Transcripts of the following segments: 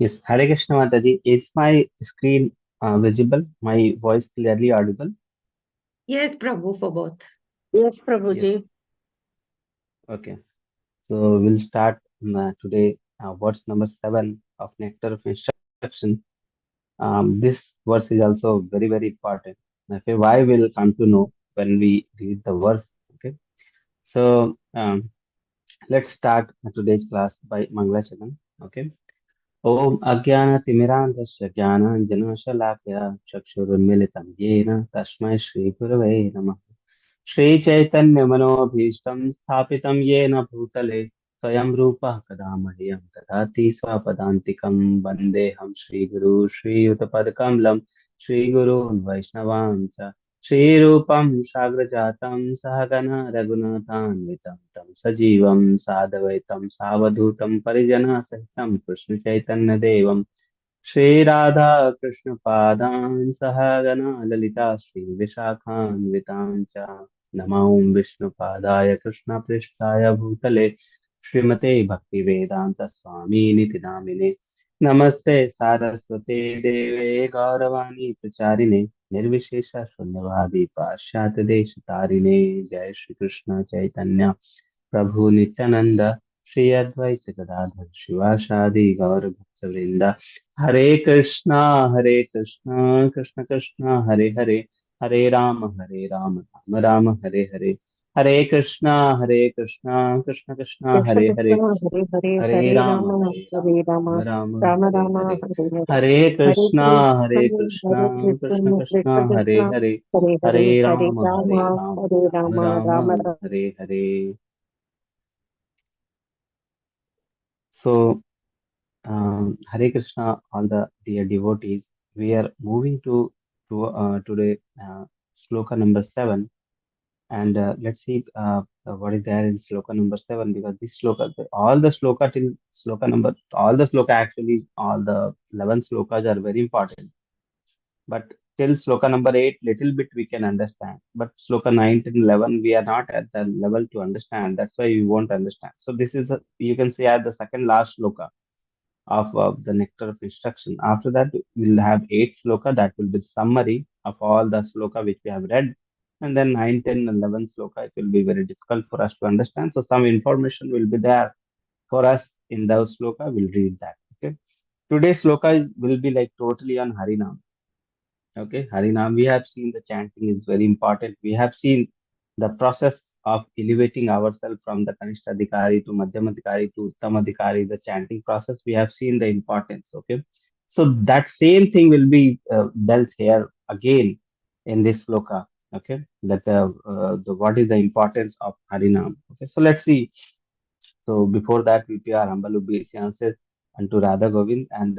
Yes, Hare Krishna Mataji. Is my screen visible? My voice clearly audible? Yes, Prabhu, for both. Yes, Yes. Prabhuji. Okay. So we'll start today. Verse number 7 of Nectar of Instruction. This verse is also very, very important. Okay. Why we'll come to know when we read the verse. Okay. So let's start today's class by Mangala Charan. Okay. ॐ अज्ञानतिमिरान्धस्य ज्ञानाञ्जनशलाकया चक्षुरुन्मिलितं येन तस्मै श्रीगुरवे नमः श्रीचैतन्यमनोभीष्टं स्थापितं येन भूतले स्वयं रूपः कदा मह्यं ददाति स्वपदान्तिकं वन्देऽहं श्रीगुरू श्रीयुतपदकमलं श्रीगुरून् वैष्णवां च श्रीरूपं साग्रजातं सहगण रघुनाथान्वितं तं सजीवं साद्वैतं सावधूतं परिजनसहितं कृष्णचैतन्यदेवं श्रीराधा कृष्णपादान् सहगण ललिता श्रीविशाखान्वितां च नमो विष्णुपादाय कृष्णपृष्ठाय भूतले श्रीमते भक्तिवेदांत स्वामीनिति नामिने नमस्ते सारस्वते देवे गौरवाणी प्रचारिणे निर्विशेष शून्यवादी पाश्चात्य देश तारिणे जय श्री कृष्ण चैतन्य प्रभु नित्यानंद श्री अद्वैत गदाधर शिवासादि गौर भक्तवृंद हरे Krishna Krishna Krishna Hare Hare Ram Ram Hare Hare Hare Krishna Krishna Krishna Krishna Hare Krishna, Hare Hare Hare, Hare Hare Ram Rama, Hare Rama, Ram Rama Hare Rama, Hare Hare Hare. Hare Hare Krishna Krishna, Hare Krishna Krishna, Krishna Krishna Hare Krishna, Hare Hare Hare Hare, Hare Ram Rama, Hare Rama, Ram Rama Rama. Hare so Hare Krishna, all the dear devotees. We are moving to today sloka number 7, and let's see what is there in sloka number 7, because this sloka, all the sloka till sloka number, all the sloka actually, all the 11 slokas are very important. But till sloka number 8, little bit we can understand. But sloka 9 and 11, we are not at the level to understand. That's why we won't understand. So this is you can say at the second last sloka of the nectar of instruction. After that, we'll have 8 sloka, that will be summary of all the sloka which we have read. And then 9, 10, 11 sloka, it will be very difficult for us to understand. So some information will be there for us in those sloka. We'll read that. Okay. Today's sloka will be like totally on Harinam. Okay, Harinam, we have seen the chanting is very important. We have seen the process of elevating ourselves from the Kanishtadhikari to Madhyamadhikari to Uttamadhikari, the chanting process. We have seen the importance. Okay, so that same thing will be dealt here again in this sloka. Okay, that the what is the importance of Harinam. Okay, so let's see. So before that, we pay our humble obeisances unto Radha Govind, and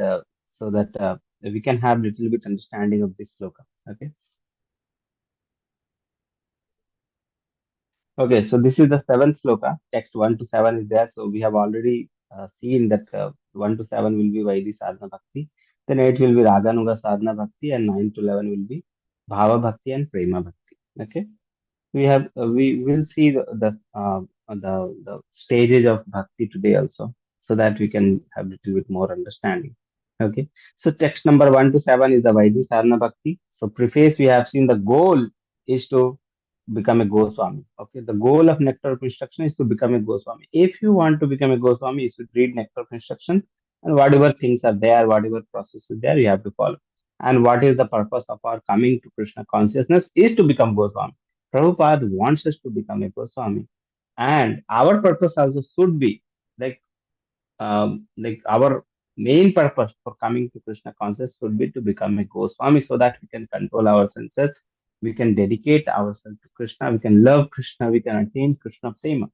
so that we can have little bit understanding of this sloka. Okay. Okay. So this is the seventh sloka. Text 1 to 7 is there. So we have already seen that 1 to 7 will be Vaidhi Sadhana Bhakti. Then 8 will be Raganuga Sadhana Bhakti, and 9 to 11 will be Bhava Bhakti and Prema Bhakti. Okay. We will see the stages of bhakti today also, so that we can have little bit more understanding. Okay, so text number 1 to 7 is the Vaidhi Sarana Bhakti. So preface, we have seen the goal is to become a Goswami. Okay, the goal of Nectar of Instruction is to become a Goswami. If you want to become a Goswami, you should read Nectar of Instruction, and whatever things are there, whatever process is there, you have to follow. And what is the purpose of our coming to Krishna consciousness is to become Goswami. Prabhupada wants us to become a Goswami, and our purpose also should be like like our main purpose for coming to Krishna consciousness should be to become a Goswami, so that we can control our senses, we can dedicate ourselves to Krishna, we can love Krishna, we can attain Krishna prema.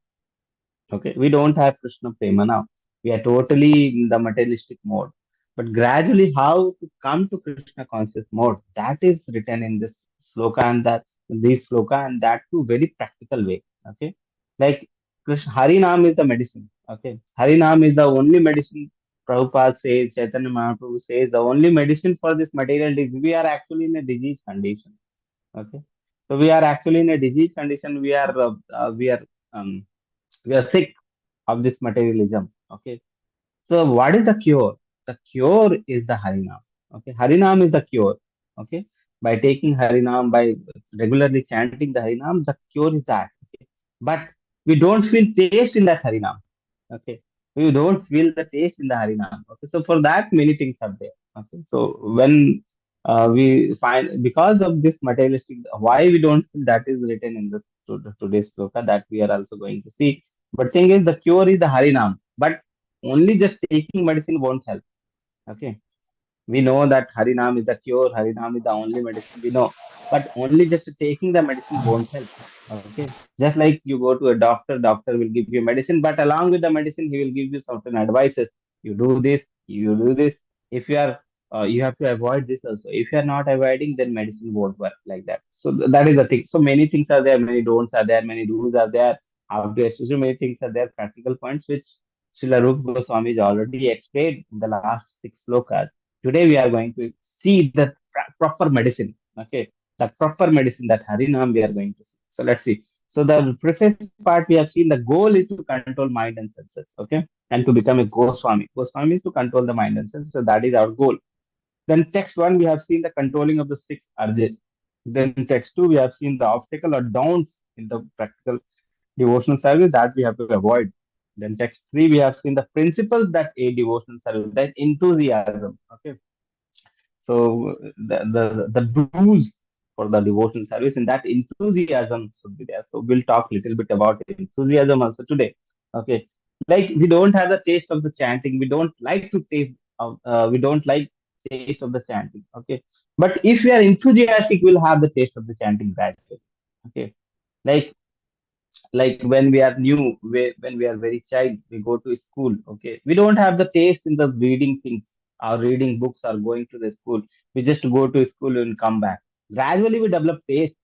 Okay, we don't have Krishna prema now. We are totally in the materialistic mode. But gradually, how to come to Krishna conscious mode, that is written in this sloka, and that this sloka, and that too very practical way. Okay, like Krishna Harinam is the medicine. Okay, Harinam is the only medicine. Prabhupada says, Chaitanya Mahaprabhu says, the only medicine for this material disease. We are actually in a disease condition. Okay, so we are actually in a disease condition. Um, we are sick of this materialism. Okay, so what is the cure? the cure is the Harinam. Okay, Harinam is the cure. Okay, by taking Harinam, by regularly chanting the Harinam, the cure is that. Okay, but we don't feel taste in that Harinam. Okay, we don't feel the taste in the Harinam. Okay, so for that, many things are there. Okay, so when we find because of this materialistic, why we don't feel, that is written in the today's sloka that we are also going to see. But thing is, the cure is the Harinam. But only just taking medicine won't help. Okay, we know that Harinam is the cure, Harinam is the only medicine we know, but only just taking the medicine won't help. Okay, just like you go to a doctor, doctor will give you medicine, but along with the medicine, he will give you certain advices. You do this, you do this. If you are, you have to avoid this also. If you are not avoiding, then medicine won't work like that. So that is the thing. So many things are there, many don'ts are there, many do's are there. How to especially many things are there, practical points which Srila Rupa Goswami has already explained in the last 6 slokas. Today we are going to see the proper medicine. Okay, the proper medicine, that Harinam we are going to see. So let's see. So the preface part we have seen, the goal is to control mind and senses. Okay, and to become a Goswami. Goswami is to control the mind and senses. So that is our goal. Then text one, we have seen the controlling of the 6 urges. Then text two, we have seen the obstacle or don'ts in the practical devotional service that we have to avoid. Then text three, we have seen the principles that aid devotional service, that enthusiasm. Okay, so the do's for the devotional service, and that enthusiasm should be there. So we'll talk a little bit about enthusiasm also today. Okay, like we don't have the taste of the chanting. We don't like to taste. We don't like taste of the chanting. Okay, but if we are enthusiastic, we'll have the taste of the chanting gradually. Okay, like when we are new, when we are very child, we go to school. Okay, we don't have the taste in the reading things, or reading books, or going to the school. We just go to school and come back. Gradually we develop taste,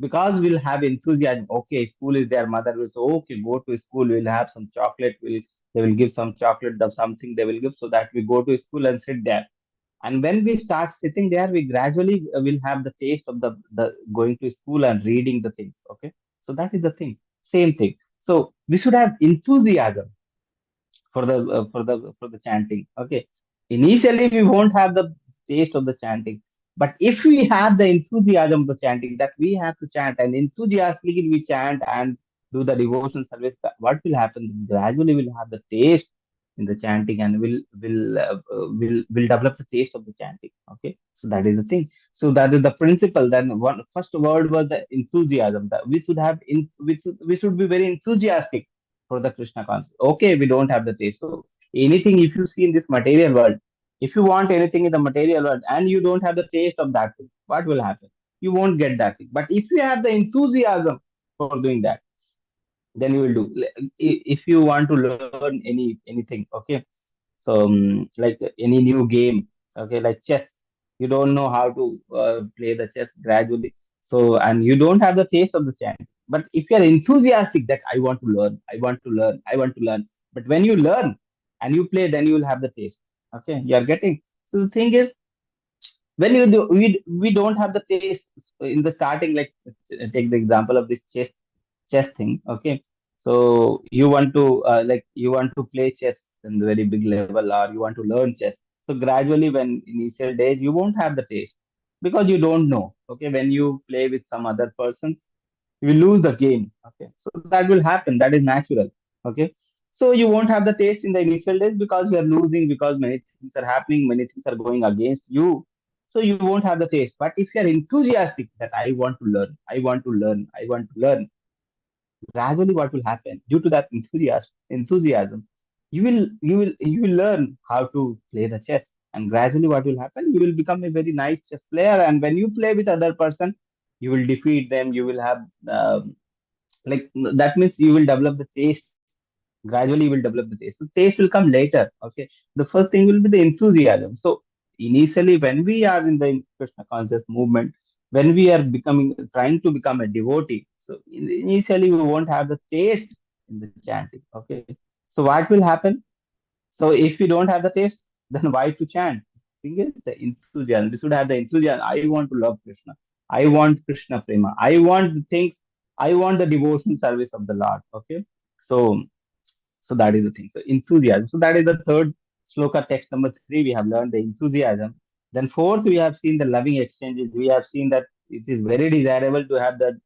because we'll have enthusiasm. Okay, school is there, mother will say, okay, go to school, we'll have some chocolate, they will give some chocolate, the something they will give, so that we go to school and sit there. And when we start sitting there, we gradually will have the taste of the going to school and reading the things. Okay, so that is the thing. Same thing. So we should have enthusiasm for the chanting. Okay, initially we won't have the taste of the chanting, but if we have the enthusiasm of the chanting, that we have to chant and enthusiastically we chant and do the devotion service, what will happen? Gradually we'll have the taste in the chanting, and will develop the taste of the chanting. Okay, so that is the thing. So that is the principle. Then one first word was the enthusiasm, that we should have we should be very enthusiastic for the Krishna concept. Okay, we don't have the taste. So anything, if you see in this material world, if you want anything in the material world and you don't have the taste of that thing, what will happen? You won't get that thing. But if you have the enthusiasm for doing that, then you will do. If you want to learn anything, okay, so like any new game, okay, like chess, you don't know how to play the chess gradually. So, and you don't have the taste of the chant. But if you are enthusiastic that I want to learn, I want to learn, I want to learn, but when you learn and you play, then you will have the taste. Okay, you are getting. So the thing is, when you do, we don't have the taste in the starting. Like take the example of this chess thing. Okay, so you want to you want to play chess in the very big level, or you want to learn chess. So gradually, when initial days, you won't have the taste, because you don't know. Okay, when you play with some other persons, you will lose the game. Okay, so that will happen, that is natural. Okay, so you won't have the taste in the initial days, because you are losing, because many things are happening, many things are going against you. So you won't have the taste. But if you are enthusiastic that I want to learn, I want to learn, I want to learn, gradually what will happen, due to that enthusiasm, you will learn how to play the chess. And gradually what will happen, you will become a very nice chess player. And when you play with other person, you will defeat them. You will have like that means you will develop the taste. Gradually you will develop the taste. So taste will come later. Okay, the first thing will be the enthusiasm. So initially, when we are in the Krishna conscious movement, when we are becoming trying to become a devotee, so initially we won't have the taste in the chanting. Okay, so what will happen? So if we don't have the taste, then why to chant? Thing is the enthusiasm. We should have the enthusiasm. I want to love Krishna. I want Krishna prema. I want the things. I want the devotion service of the Lord. Okay, so that is the thing. So enthusiasm. So that is the third Sloka text number 3, we have learned the enthusiasm. Then fourth, we have seen the loving exchanges. We have seen that it is very desirable to have the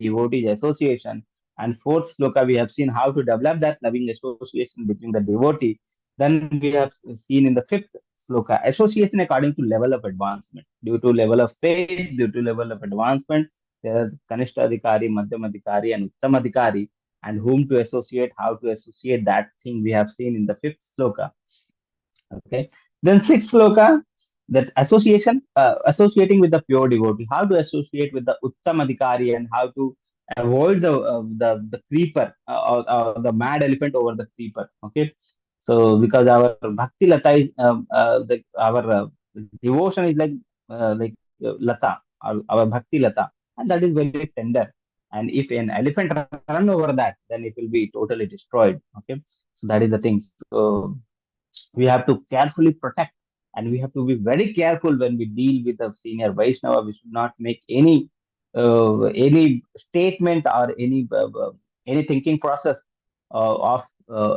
devotees association. And fourth sloka, we have seen how to develop that loving association between the devotee. Then we have seen in the fifth sloka, association according to level of advancement. Due to level of faith, due to level of advancement, there are Kanishta Adhikari, Madhyam Adhikari, and Uttam Adhikari, and whom to associate, how to associate, that thing we have seen in the fifth sloka. Okay. Then sixth sloka, that association, associating with the pure devotee, how to associate with the Uttam Adhikari and how to avoid the creeper or the mad elephant over the creeper. Okay. So because our bhakti lata is our devotion is like lata, our bhakti lata, and that is very tender. And if an elephant run over that, then it will be totally destroyed. Okay. So that is the thing. So we have to carefully protect, and we have to be very careful when we deal with a senior Vaishnava. We should not make any statement or any thinking process of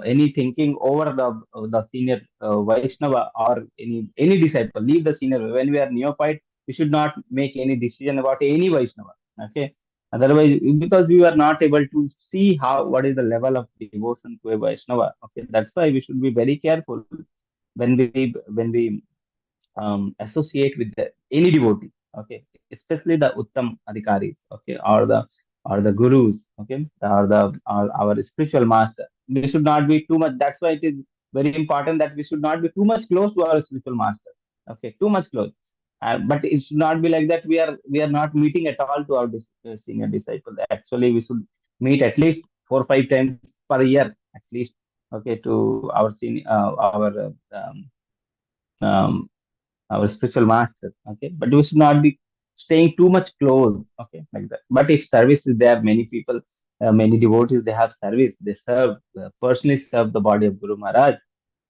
any thinking over the senior Vaishnava or any disciple. Leave the senior. When we are neophyte, we should not make any decision about any Vaishnava. Okay. Otherwise, because we are not able to see how what is the level of devotion to a Vaishnava. Okay, that's why we should be very careful when we associate with any devotee. Okay, especially the Uttam Adhikaris. Okay, or the gurus. Okay, or our spiritual master. We should not be too much. That's why it is very important that we should not be too much close to our spiritual master. Okay, too much close. But it should not be like that. We are not meeting at all to our senior disciple. Actually, we should meet at least 4 or 5 times per year, at least. Okay, to our senior, um, our spiritual master. Okay, but we should not be staying too much close. Okay, like that. But if service is there, many people, many devotees, they have service. They serve, personally serve the body of Guru Maharaj.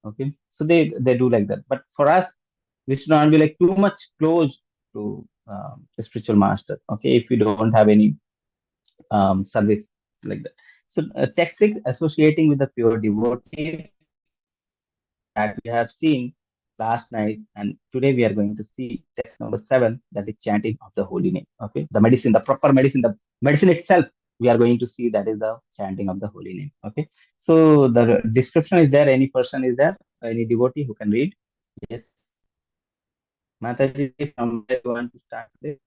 Okay, so they do like that. But for us, we should not be like too much close to the spiritual master. Okay, if we don't have any service like that. So text 6, associating with the pure devotees, that we have seen last night, and today we are going to see text number 7, that is chanting of the holy name. Okay, the medicine, the proper medicine, the medicine itself, we are going to see, that is the chanting of the holy name. Okay, so the description is there. Any person is there? Any devotee who can read? Yes, Mataji, from where you want to start this?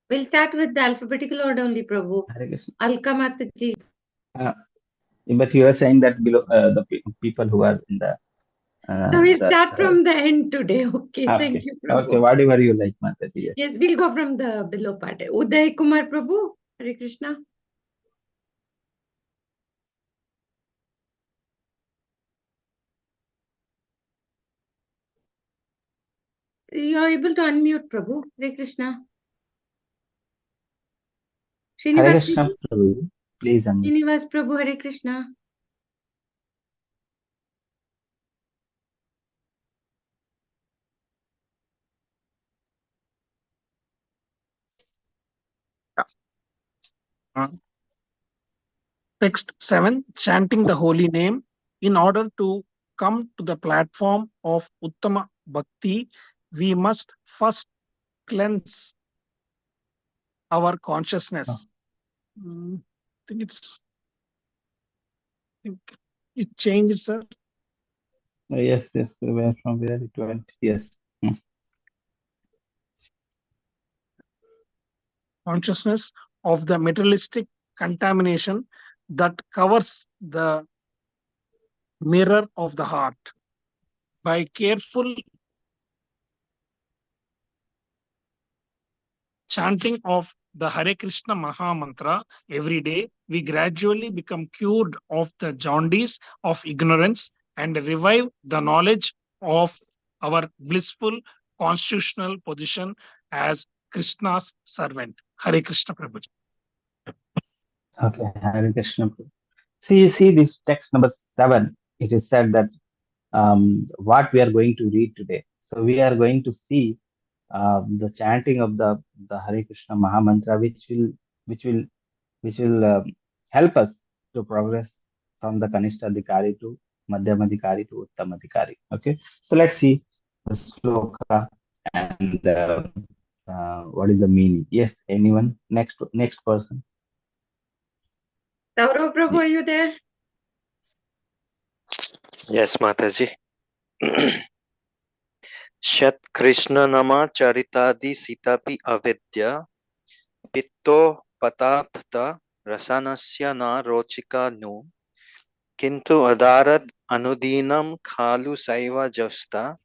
We'll start with the alphabetical order only, Prabhu. Hare Krishna. Alka Mataji. Uh, but you are saying that below the people who are in the So we'll the start from the end today. Okay, thank okay, you, okay, Prabhu. whatever you like, Mataji. Yes. Yes, we'll go from the below part. Uday Kumar Prabhu, Hare Krishna. You're able to unmute, Prabhu. Hare Krishna. Hare Srinivas Krishna, Prabhu. Prabhu. Please unmute. Srinivas Prabhu, Hare Krishna. Uh, Text 7, chanting the holy name. In order to come to the platform of Uttama Bhakti, we must first cleanse our consciousness. I think it changed, sir. Yes, yes, where from where it went? Yes. Consciousness of the materialistic contamination that covers the mirror of the heart. By careful chanting of the Hare Krishna Maha Mantra every day, we gradually become cured of the jaundice of ignorance and revive the knowledge of our blissful constitutional position as Krishna's servant. Hare Krishna Prabhuji. Okay, Hare Krishna. So you see this text number 7, it is said that what we are going to read today. So we are going to see the chanting of the Hare Krishna Maha Mantra, which will which will help us to progress from the Kanishta Adhikari to Madhyamadhikari to Uttamadhikari. Okay, so let's see the sloka and what is the meaning. Yes, anyone? Next person. Tauro Prabhu, are you there? Yes, Mataji. Shat Krishna Nama Charitadi Sitapi Avidya Pitto Patapta Rasanasya Na Rochika Nu Kintu Adarad Anudinam Khalu Saiva Jasta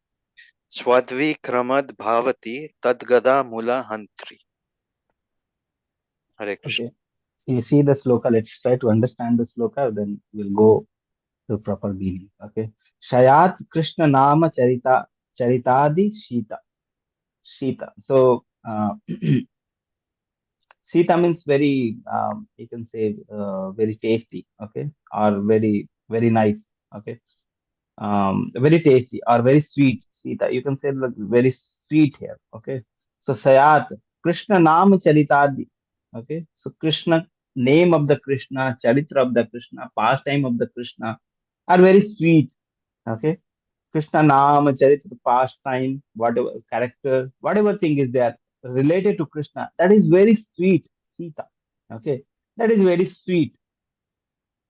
Swadvi Kramad Bhavati Tadgada Mula Hantri. Hare Krishna. Okay, so you see the sloka. Let's try to understand the sloka. Then we'll go to proper meaning. Okay, Shayat Krishna Nama Charitadi Shita. So Sita means very, you can say, very tasty, okay, or very nice, okay, very tasty or very sweet. Sita, you can say like very sweet here, okay. So Sayat, Krishna Nam Charitadi, okay. So Krishna, name of the Krishna, Charitra of the Krishna, pastime of the Krishna are very sweet, okay. Krishna Nama Charitra, pastime, whatever character, whatever thing is there related to Krishna, that is very sweet, Sita. Okay, that is very sweet.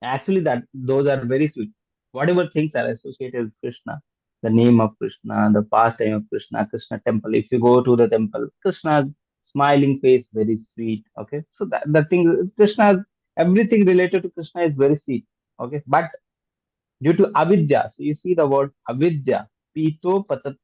Actually, that those are very sweet. Whatever things are associated with Krishna, the name of Krishna, the pastime of Krishna, Krishna temple. If you go to the temple, Krishna's smiling face, very sweet. Okay, so that the thing, Krishna's everything related to Krishna is very sweet. Okay, but due to avidya. So you see the word avidya, pito patap.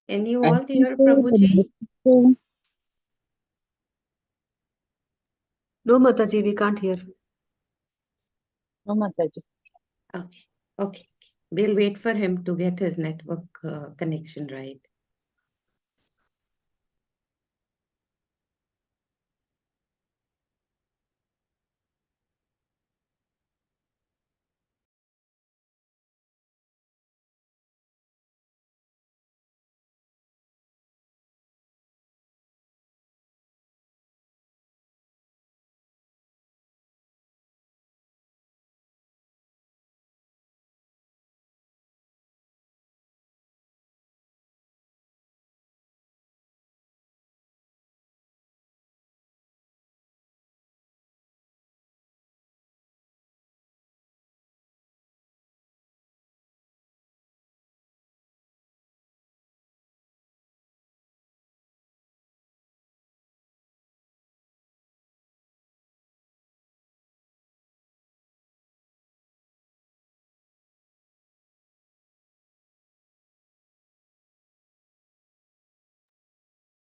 Can you all hear Prabhuji? No, Mataji, we can't hear. No, Mataji. Okay, okay. We'll wait for him to get his network connection right.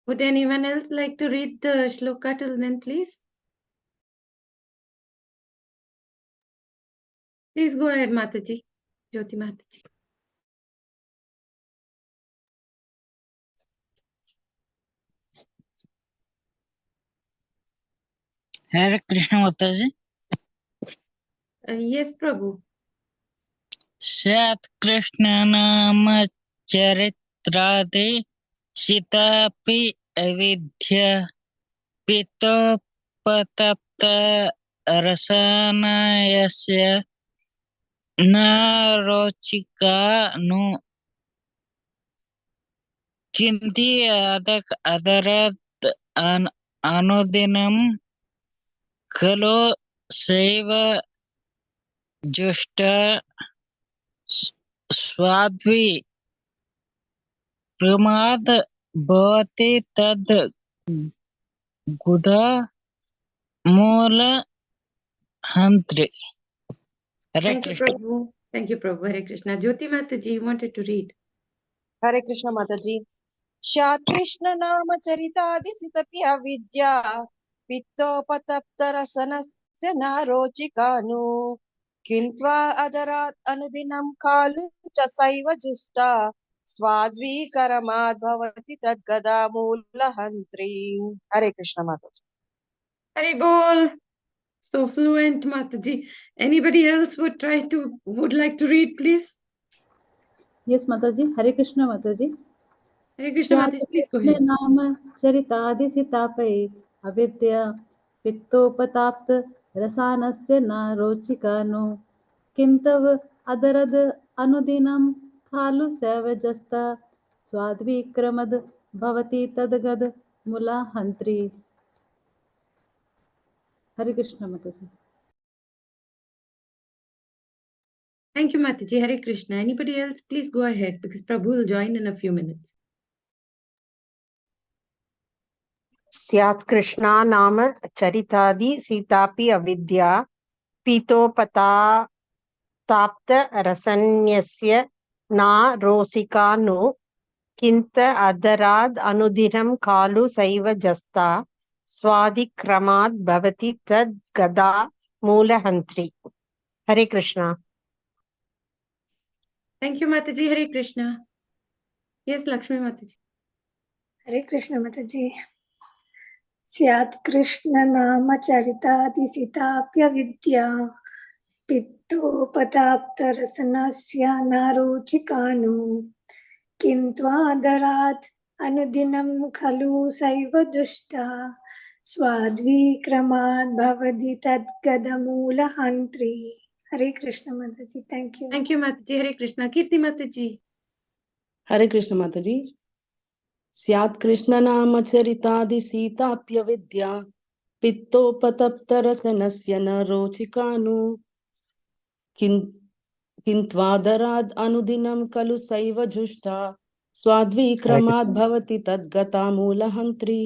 Would anyone else like to read the shloka till then, please? Please go ahead, Mataji. Jyoti Mataji. Hare Krishna Mataji. Yes, Prabhu. Sat Krishna Nama Charitrade Sitapi Avidya Pito Patapta Rasanayasya Narochika Nu Kinti Adak Adarat Anudinam Kalo Saiva Justa Swadvi प्रमाद भवति तद् गुदा मूल हन्त्रे. Hare Thank you, Krishna. Prabhu. Thank you, Prabhu. Hare Krishna. Jyoti Mataji, you wanted to read. Hare Krishna Mataji. Shat Krishna Nama Charitadisitapi Avidya Pitto Patapta Rasanasya Narochikanu किन्त्वा अदरात् अनुदिनं कालु च सैव जुष्टा स्वाद्वीकरमाद् भवति तद्गदा मूलहन्त्री. हरे कृष्ण माताजी. Hari bol. So fluent, Mataji. Anybody else would like to read, please? Yes, Mataji. Hare Krishna, Mataji. Hare Krishna, Mataji, please go ahead. नाम चरितादि सितापै अविद्या पित्तोपताप्त रसानस्य न रोचिकानो किन्तव अदरद अनुदिनं खालु सैवजस्ता स्वाद्विक्रमद भवति तदगद मुला हंत्री. Hare Krishna, Mataji. Thank you, Mataji. Hare Krishna. Anybody else, please go ahead because Prabhu will join in a few minutes. स्यात् कृष्णा नाम चरितादि सीतापि अविद्या पीतोपता ताप्त रसन्यस्य ना रोसिका नु किन्त अदराद् अनुदिनं कालु सैव जस्ता स्वादिक्रमाद् भवति तद् गदा मूलहन्त्री. हरे Krishna. Thank you, Mataji. Hare Krishna. Yes, Lakshmi Mataji. हरे कृष्ण माताजी. स्यात् कृष्ण नाम चरितादिसिताप्यविद्या पित्तोपताप्तरसनस्य नारोचिकानु किन्त्वादरात् अनुदिनं खलु सैव दुष्टा स्वाद्विक्रमाद् भवति तद्गदमूलहन्त्री. हरे कृष्ण माताजी. Thank you. Thank you, Mataji. Hare Krishna. Kirti Mataji. हरे कृष्ण माताजी. स्यात् कृष्ण नाम चरितादि सीताप्यविद्या पित्तोपतप्तरसनस्य न रोचिकानु किन्त्वादराद् अनुदिनं खलु सैव जुष्टा स्वाद्विक्रमाद् भवति तद्गता मूलहन्त्री.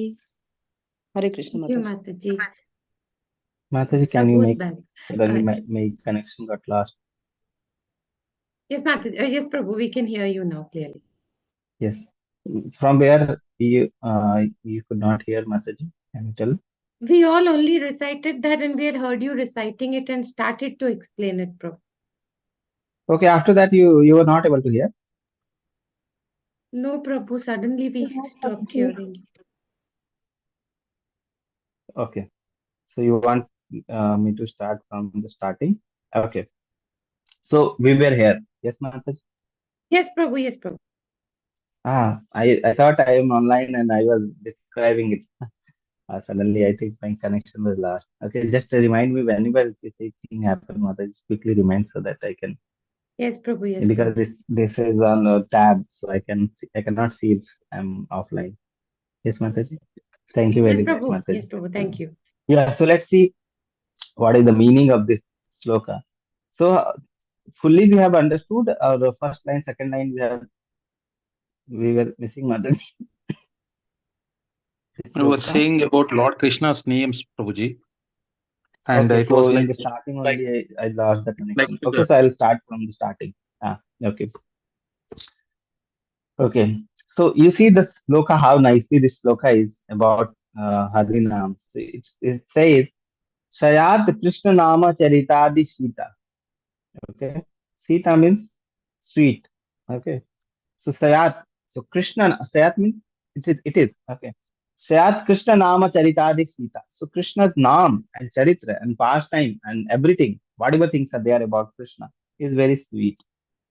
Hare Krishna Thank you, Mataji. Mataji. Mataji, can you Prabhu is make back. suddenly my connection got lost? Yes, Mataji. Yes, Prabhu, we can hear you now clearly. Yes. From where you could not hear Mataji? Can you tell? We all only recited that and we had heard you reciting it and started to explain it, Prabhu. Okay, after that you were not able to hear? No, Prabhu, suddenly we No, stopped Prabhuji. hearing you. Okay. So you want me to start from the starting? Okay. So we were here. Yes, Mataji? Yes, Prabhu, yes, Prabhu. I thought I am online and I was describing it. Suddenly, I think my connection was lost. Okay, just remind me whenever this thing happens, Mataji, just quickly remind so that I can. Yes, Prabhu, yes, Because Prabhu. this is on a tab, so I cannot see if I'm offline. Yes, Mataji. Thank you Yes, very much, Prabhu. Mataji. Yes, Prabhu. Thank you. Yeah. So let's see what is the meaning of this sloka. So fully we have understood the first line, second line we were missing, Mataji. I was saying about Lord Krishna's names, Prabhuji. And Okay, it so was in like the starting only I lost the connection. like Okay, so I'll start from the starting. Okay. Okay. So you see the sloka, how nicely this sloka is about Harinam. So it says, Shayat Krishna Nama Charitadi Sita. Okay. Sita means sweet. Okay. So Sayat, so Krishna, Sayat means it is. Okay. Sayat Krishna Nama Charitadi Sita. So Krishna's Naam and Charitra and pastime and everything, whatever things are there about Krishna is very sweet.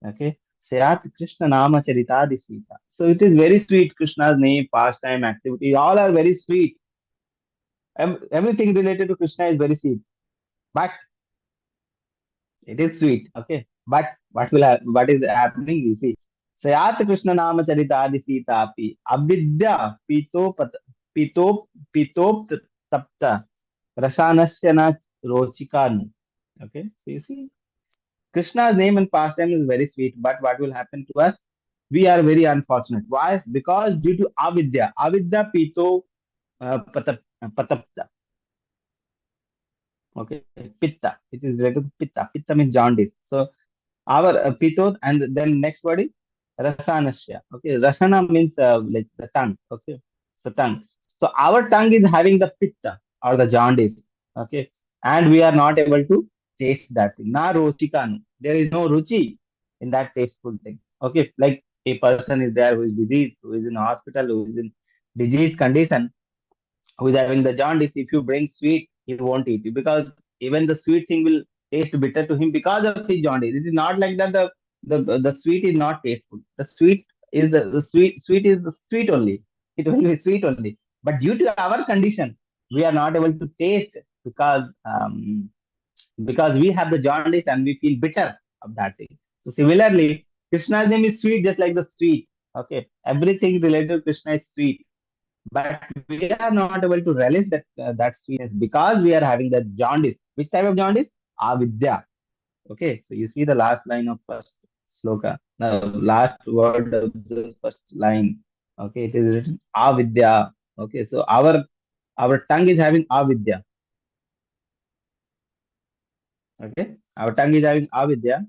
Okay. Sayat Krishna Nama Charitadi Sita. So it is very sweet. Krishna's name, pastime, activity, all are very sweet. Everything related to Krishna is very sweet. But it is sweet. Okay. But what is happening? You see. Sayat Krishna Nama Charitadi Sita Api Avidya Pito Tapta Rasanasya Rochikanu. Okay. So you see, Krishna's name and pastime is very sweet, but what will happen to us? We are very unfortunate. Why? Because due to avidya pito patapta. Okay, pitta. It is related to pitta. Pitta means jaundice. So our pito, and then next word is rasanasya. Okay, rasana means like the tongue. Okay, so tongue. So our tongue is having the pitta or the jaundice. Okay, and we are not able to taste that thing. Na rochikanu. There is no ruchi in that tasteful thing. Okay, like a person is there who is diseased, who is in hospital, who is in disease condition, who is having the jaundice. If you bring sweet, he won't eat it because even the sweet thing will taste bitter to him because of his jaundice. It is not like that. The sweet is not tasteful. The sweet is the sweet is the sweet only. It will be sweet only. But due to our condition, we are not able to taste because we have the jaundice and we feel bitter of that thing. So similarly, Krishna's name is sweet, just like the sweet. Okay, everything related to Krishna is sweet, but we are not able to relish that sweetness because we are having that jaundice. Which type of jaundice? Avidya. Okay, so you see the last line of first sloka, the last word of the first line. Okay, it is written avidya. Okay, so our tongue is having avidya. Okay, our tongue is having avidya,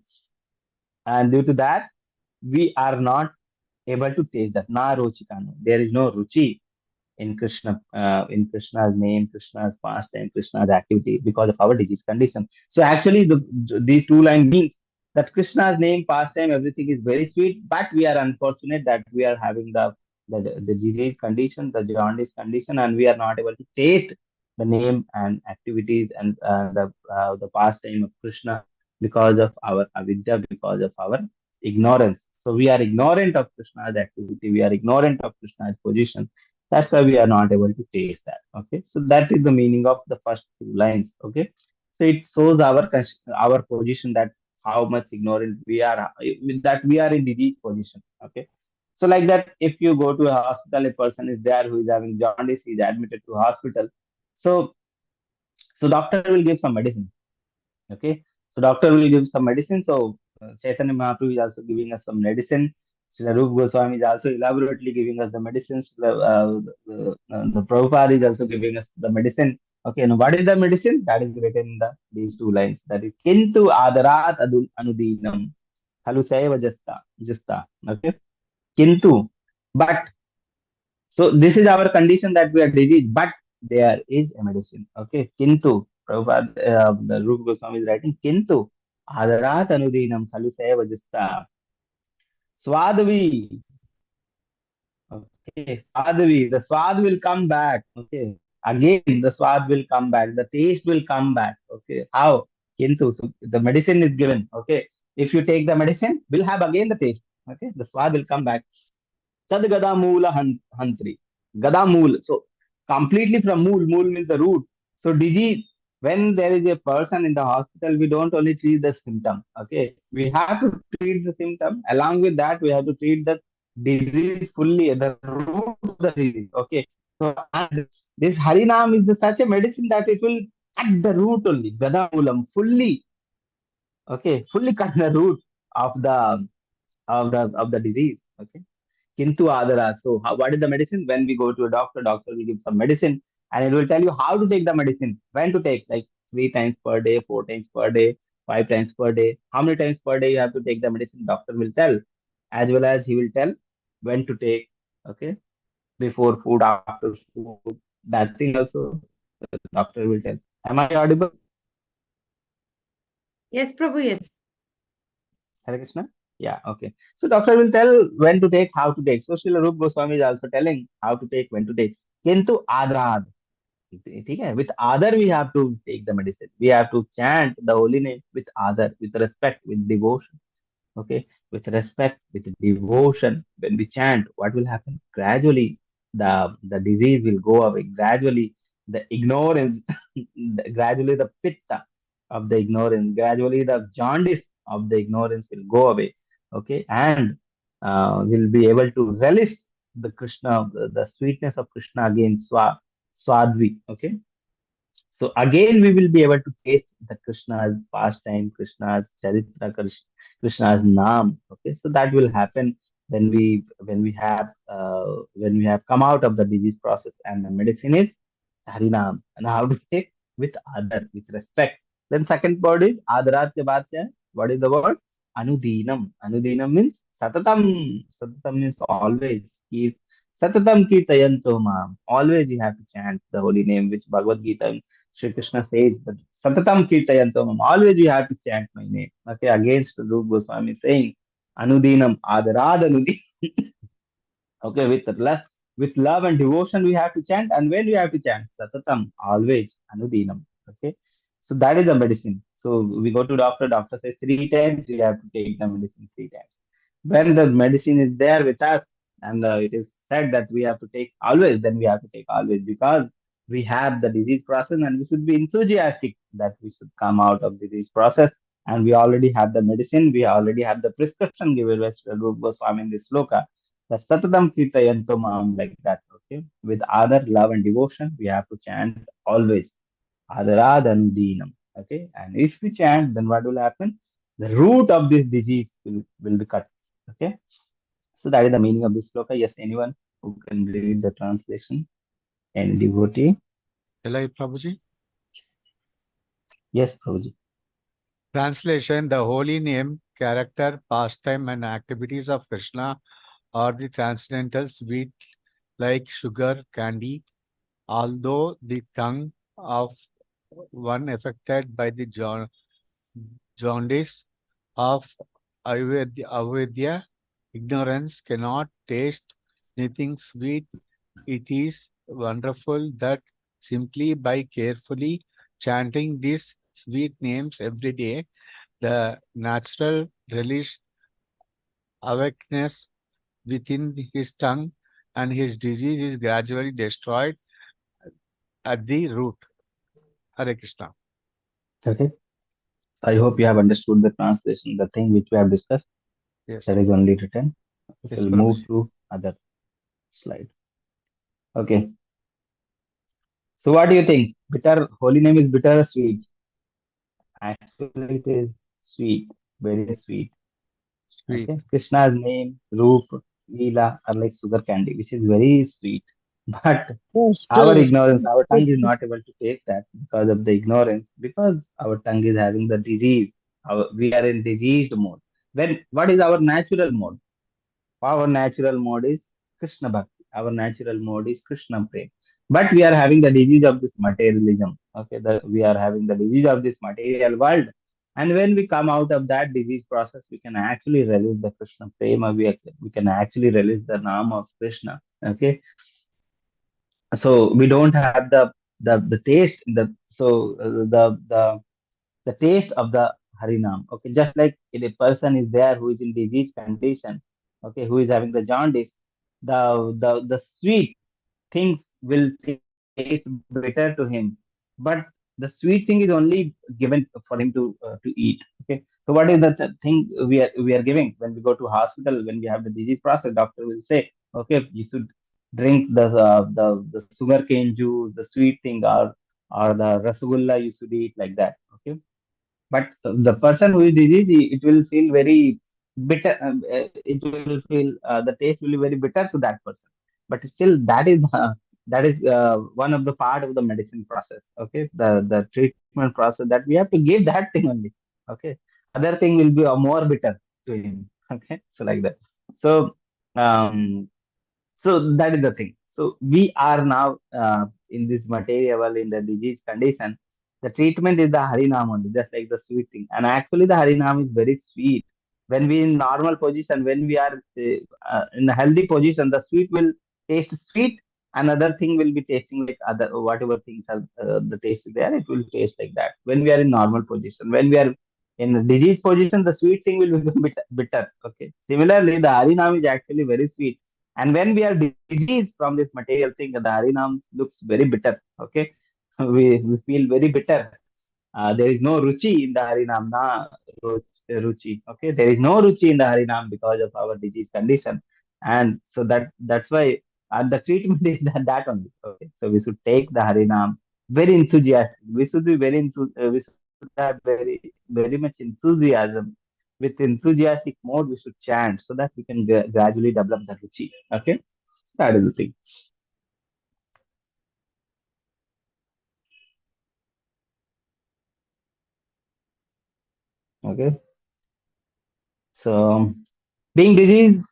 and due to that, we are not able to taste that. Na rochikano. There is no ruchi in Krishna's name, Krishna's pastime, Krishna's activity because of our disease condition. So actually, these two lines means that Krishna's name, pastime, everything is very sweet, but we are unfortunate that we are having the disease condition, the jaundice condition, and we are not able to taste the name and activities and the pastime of Krishna because of our avidya, because of our ignorance. So we are ignorant of Krishna's activity, we are ignorant of Krishna's position. That's why we are not able to taste that. Okay, so that is the meaning of the first two lines. Okay, so it shows our position, that how much ignorant we are, that we are in disease position. Okay, so like that, if you go to a hospital, a person is there who is having jaundice, he is admitted to hospital. So doctor will give some medicine. Okay, so doctor will give some medicine. So Chaitanya Mahaprabhu is also giving us some medicine. Srila Rupa Goswami is also elaborately giving us the medicines. The Prabhupada is also giving us the medicine. Okay, now what is the medicine? That is written in these two lines. That is Kintu Adarat Anudinam Halu Seva Justa. Okay, Kintu. But so this is our condition that we are diseased, but there is a medicine. Okay, Kintu. Prabhupada, the Rupa Goswami is writing Kintu Adarat Anudinam Khalu Seva Justa Swadvi. Okay, Swadvi. The Swad will come back. Okay, again the Swad will come back. The taste will come back. Okay, how? Kintu. So the medicine is given. Okay, if you take the medicine, we'll have again the taste. Okay, the Swad will come back. Tad Gada Moola Hantri. Gada Mool. So completely from Mool. Mool means the root. So disease. When there is a person in the hospital, we don't only treat the symptom. Okay, we have to treat the symptom. Along with that, we have to treat the disease fully, the root of the disease. Okay, so and this Harinam is such a medicine that it will cut the root only. Gada Moolam fully. Okay, fully cut the root of the disease. Okay. Kintu Adara. So, what is the medicine? When we go to a doctor will give some medicine and it will tell you how to take the medicine, when to take, like 3 times per day, 4 times per day, 5 times per day. How many times per day you have to take the medicine? Doctor will tell, as well as he will tell when to take. Okay, before food, after food. That thing also the doctor will tell. Am I audible? Yes, Prabhu, yes. Hare Krishna. Yeah, okay. So doctor will tell when to take, how to take. So Srila Rupa Goswami is also telling how to take, when to take. Kintu adrad. Okay? With other we have to take the medicine. We have to chant the holy name with other, with respect, with devotion. Okay, with respect, with devotion. When we chant, what will happen? Gradually, the disease will go away. Gradually, the ignorance, gradually the pitta of the ignorance, gradually the jaundice of the ignorance will go away. Okay, and we'll be able to relish the Krishna, the sweetness of Krishna again, swadvi. Okay, so again, we will be able to taste the Krishna's pastime, Krishna's charitra, Krishna's naam. Okay, so that will happen when we have come out of the disease process, and the medicine is Harinam. And how to take? With other, with respect. Then second word is Adarat ke baad kya hai? What is the word? Anudinam. Anudinam means Satatam. Satatam means always. Satatam kirtayanto mam. Always you have to chant the holy name, which Bhagavad Gita Sri Krishna says that Satatam Kirtayantomam, always you have to chant my name. Okay, against Rupa Goswami saying Anudinam Adarad Anudinam. Okay, with love and devotion we have to chant, and when we have to chant Satatam, always Anudinam. Okay, so that is the medicine. So we go to doctor, doctor says 3 times, we have to take the medicine 3 times. When the medicine is there with us, and it is said that we have to take always, then we have to take always, because we have the disease process, and we should be enthusiastic that we should come out of the disease process. And we already have the medicine, we already have the prescription given by Sri Rupa Goswami in this sloka. The Satatam Kirtayanto Maam, like that. Okay, with other love and devotion, we have to chant always Adaradanudinam. Okay, and if we chant, then what will happen? The root of this disease will be cut. Okay, so that is the meaning of this sloka. Yes, anyone who can read the translation? Any devotee? Hello, Prabhuji. Yes, Prabhuji. Translation: the holy name, character, pastime, and activities of Krishna are the transcendental sweet like sugar candy. Although the tongue of one affected by the jaundice of avidya, ignorance, cannot taste anything sweet, it is wonderful that simply by carefully chanting these sweet names every day, the natural relish awakeness within his tongue and his disease is gradually destroyed at the root. Hare Krishna. Okay. I hope you have understood the translation, the thing which we have discussed. Yes. That is only written. So Yes, we'll move to other slide. Okay. So what do you think? Bitter, holy name is bitter or sweet? Actually, it is sweet, very sweet. Sweet. Okay. Krishna's name, Roop, Leela are like sugar candy, which is very sweet. But our ignorance, our tongue is not able to taste that because of the ignorance, because our tongue is having the disease. We are in diseased mode. Then what is our natural mode? Our natural mode is Krishna Bhakti. Our natural mode is Krishna Prem. But we are having the disease of this materialism. Okay, we are having the disease of this material world. And when we come out of that disease process, we can actually release the Krishna Prema. We can actually release the name of Krishna. Okay, so we don't have the taste the taste of the harinam. Okay, just like if a person is there who is in disease condition, okay, who is having the jaundice, the sweet things will taste better to him, but the sweet thing is only given for him to eat. Okay, so what is the thing we are giving when we go to hospital, when we have the disease process? Doctor will say, okay, you should drink the sugar cane juice, the sweet thing, or the rasagulla you should eat, like that. Okay, but the person who is diseased, it will feel very bitter. It will feel the taste will be very bitter to that person. But still, that is one of the part of the medicine process. Okay, the treatment process, that we have to give that thing only. Okay, other thing will be more bitter to him. Okay, so like that. So um, so that is the thing. So we are now in this material, in the disease condition. The treatment is the Harinam only, just like the sweet thing. And actually, the Harinam is very sweet. When we in normal position, when we are in a healthy position, the sweet will taste sweet. Another thing will be tasting like other whatever things are the taste is there. It will taste like that. When we are in normal position, when we are in the disease position, the sweet thing will become bitter. Okay. Similarly, the Harinam is actually very sweet, and when we are diseased from this material thing, the Harinam looks very bitter. Okay, we feel very bitter. There is no ruchi in the Harinam, ruchi. Okay, there is no ruchi in the Harinam because of our disease condition, and so that's why. And the treatment is that only. Okay, so we should take the Harinam very enthusiastic. We should be we should have very much enthusiasm. With enthusiastic mode, we should chant so that we can gradually develop the ruchi. Okay, that is the thing. Okay, so being diseased,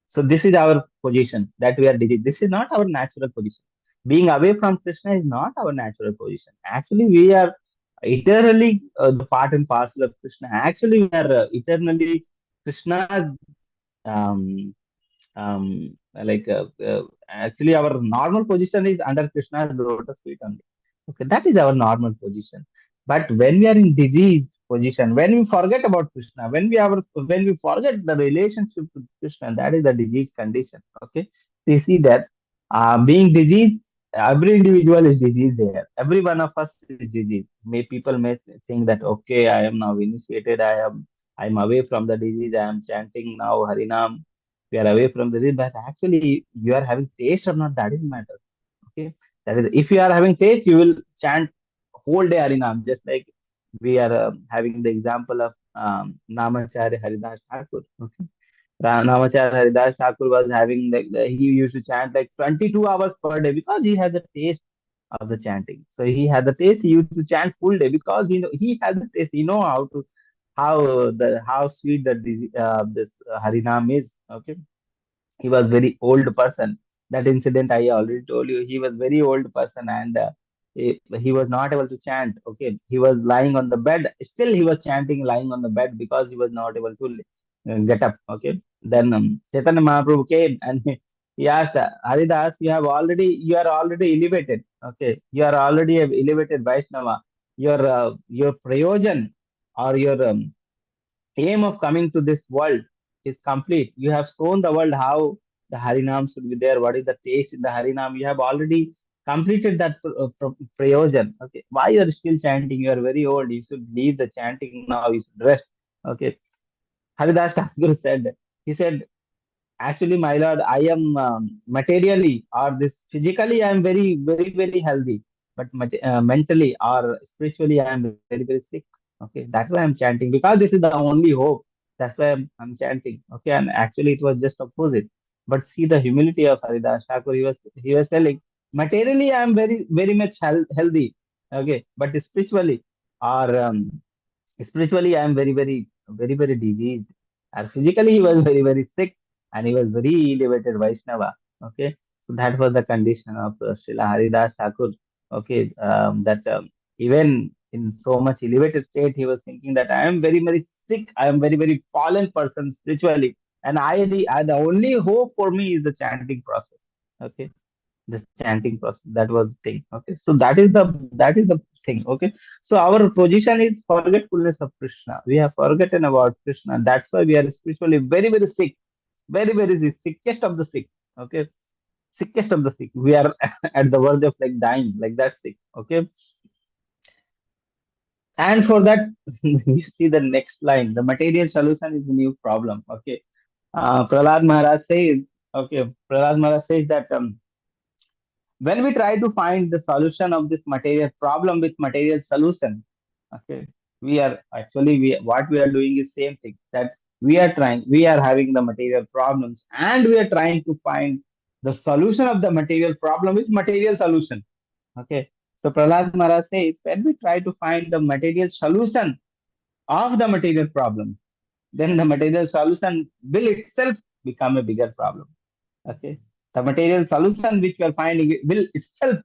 so this is our position, that we are diseased. This is not our natural position. Being away from Krishna is not our natural position. Actually, we are eternally the part and parcel of Krishna. Actually, we are eternally Krishna's um, like actually our normal position is under Krishna's lotus feet only. Okay, that is our normal position. But when we are in diseased position, when we forget about Krishna, when we forget the relationship with Krishna, that is the disease condition. Okay, we see that being diseased, every individual is diseased there. Every one of us is diseased. May think that okay, I am now initiated. I'm away from the disease. I am chanting now Harinam. We are away from the disease, but actually you are having taste or not. That is matter. Okay, that is if you are having taste, you will chant whole day Harinam, just like we are having the example of Namacharya Haridas Thakur. Okay. Namacharya Haridas Thakur was having he used to chant like 22 hours per day because he has the taste of the chanting. So he had the taste. He used to chant full day because he has the taste. He know how sweet that this Harinam is. Okay, he was very old person. That incident I already told you. He was very old person, and he was not able to chant. Okay, he was lying on the bed. Still, he was chanting lying on the bed because he was not able to get up. Okay, then Chaitanya Mahaprabhu came and he asked Haridas, you are already elevated. Okay, you are already a elevated Vaishnava. Your prayojan or your aim of coming to this world is complete. You have shown the world how the Harinam should be there. What is the taste in the Harinam? You have already completed that prayojan. Okay, why you are still chanting? You are very old. You should leave the chanting now. You should rest. Okay, Haridas Thakur said. He said, actually, my lord, I am materially or this physically I am very, very, very healthy, but mentally or spiritually I am very, very sick. Okay, that's why I'm chanting because this is the only hope. That's why I'm chanting. Okay, and actually it was just opposite. But see the humility of Haridas Thakur. He was telling materially I am very, very much healthy. Okay, but spiritually I am very, very, very, very diseased. And physically he was very, very sick, and he was very elevated Vaishnava. Okay, so that was the condition of Srila Haridas Thakur. Okay, that even in so much elevated state, he was thinking that I am very, very sick. I am very, very fallen person spiritually, and the only hope for me is the chanting process. Okay, the chanting process. That was the thing. Okay, so that is the thing. Okay, so our position is forgetfulness of Krishna. We have forgotten about Krishna. That's why we are spiritually very, very sick, very, very sick, sickest of the sick. Okay, sickest of the sick. We are at the verge of like dying, like that sick. Okay, and for that, you see the next line. The material solution is the new problem. Okay, Prahlad Maharaj says. Okay, Prahlad Maharaj says that. When we try to find the solution of this material problem with material solution, okay, we are actually we what we are doing is same thing, that we are having the material problems and we are trying to find the solution of the material problem with material solution. Okay, so Prahlad Maharaj says when we try to find the material solution of the material problem, then the material solution will itself become a bigger problem. Okay, the material solution which we are finding will itself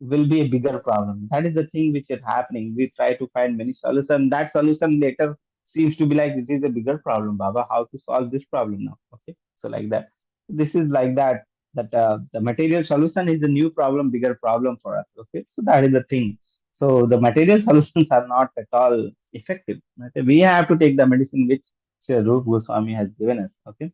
will be a bigger problem. That is the thing which is happening. We try to find many solutions. That solution later seems to be like this is a bigger problem, Baba. How to solve this problem now? Okay, so like that. This is like that. That the material solution is the new problem, bigger problem for us. Okay, so that is the thing. So the material solutions are not at all effective. Okay? We have to take the medicine which Sri Rupa Goswami has given us. Okay,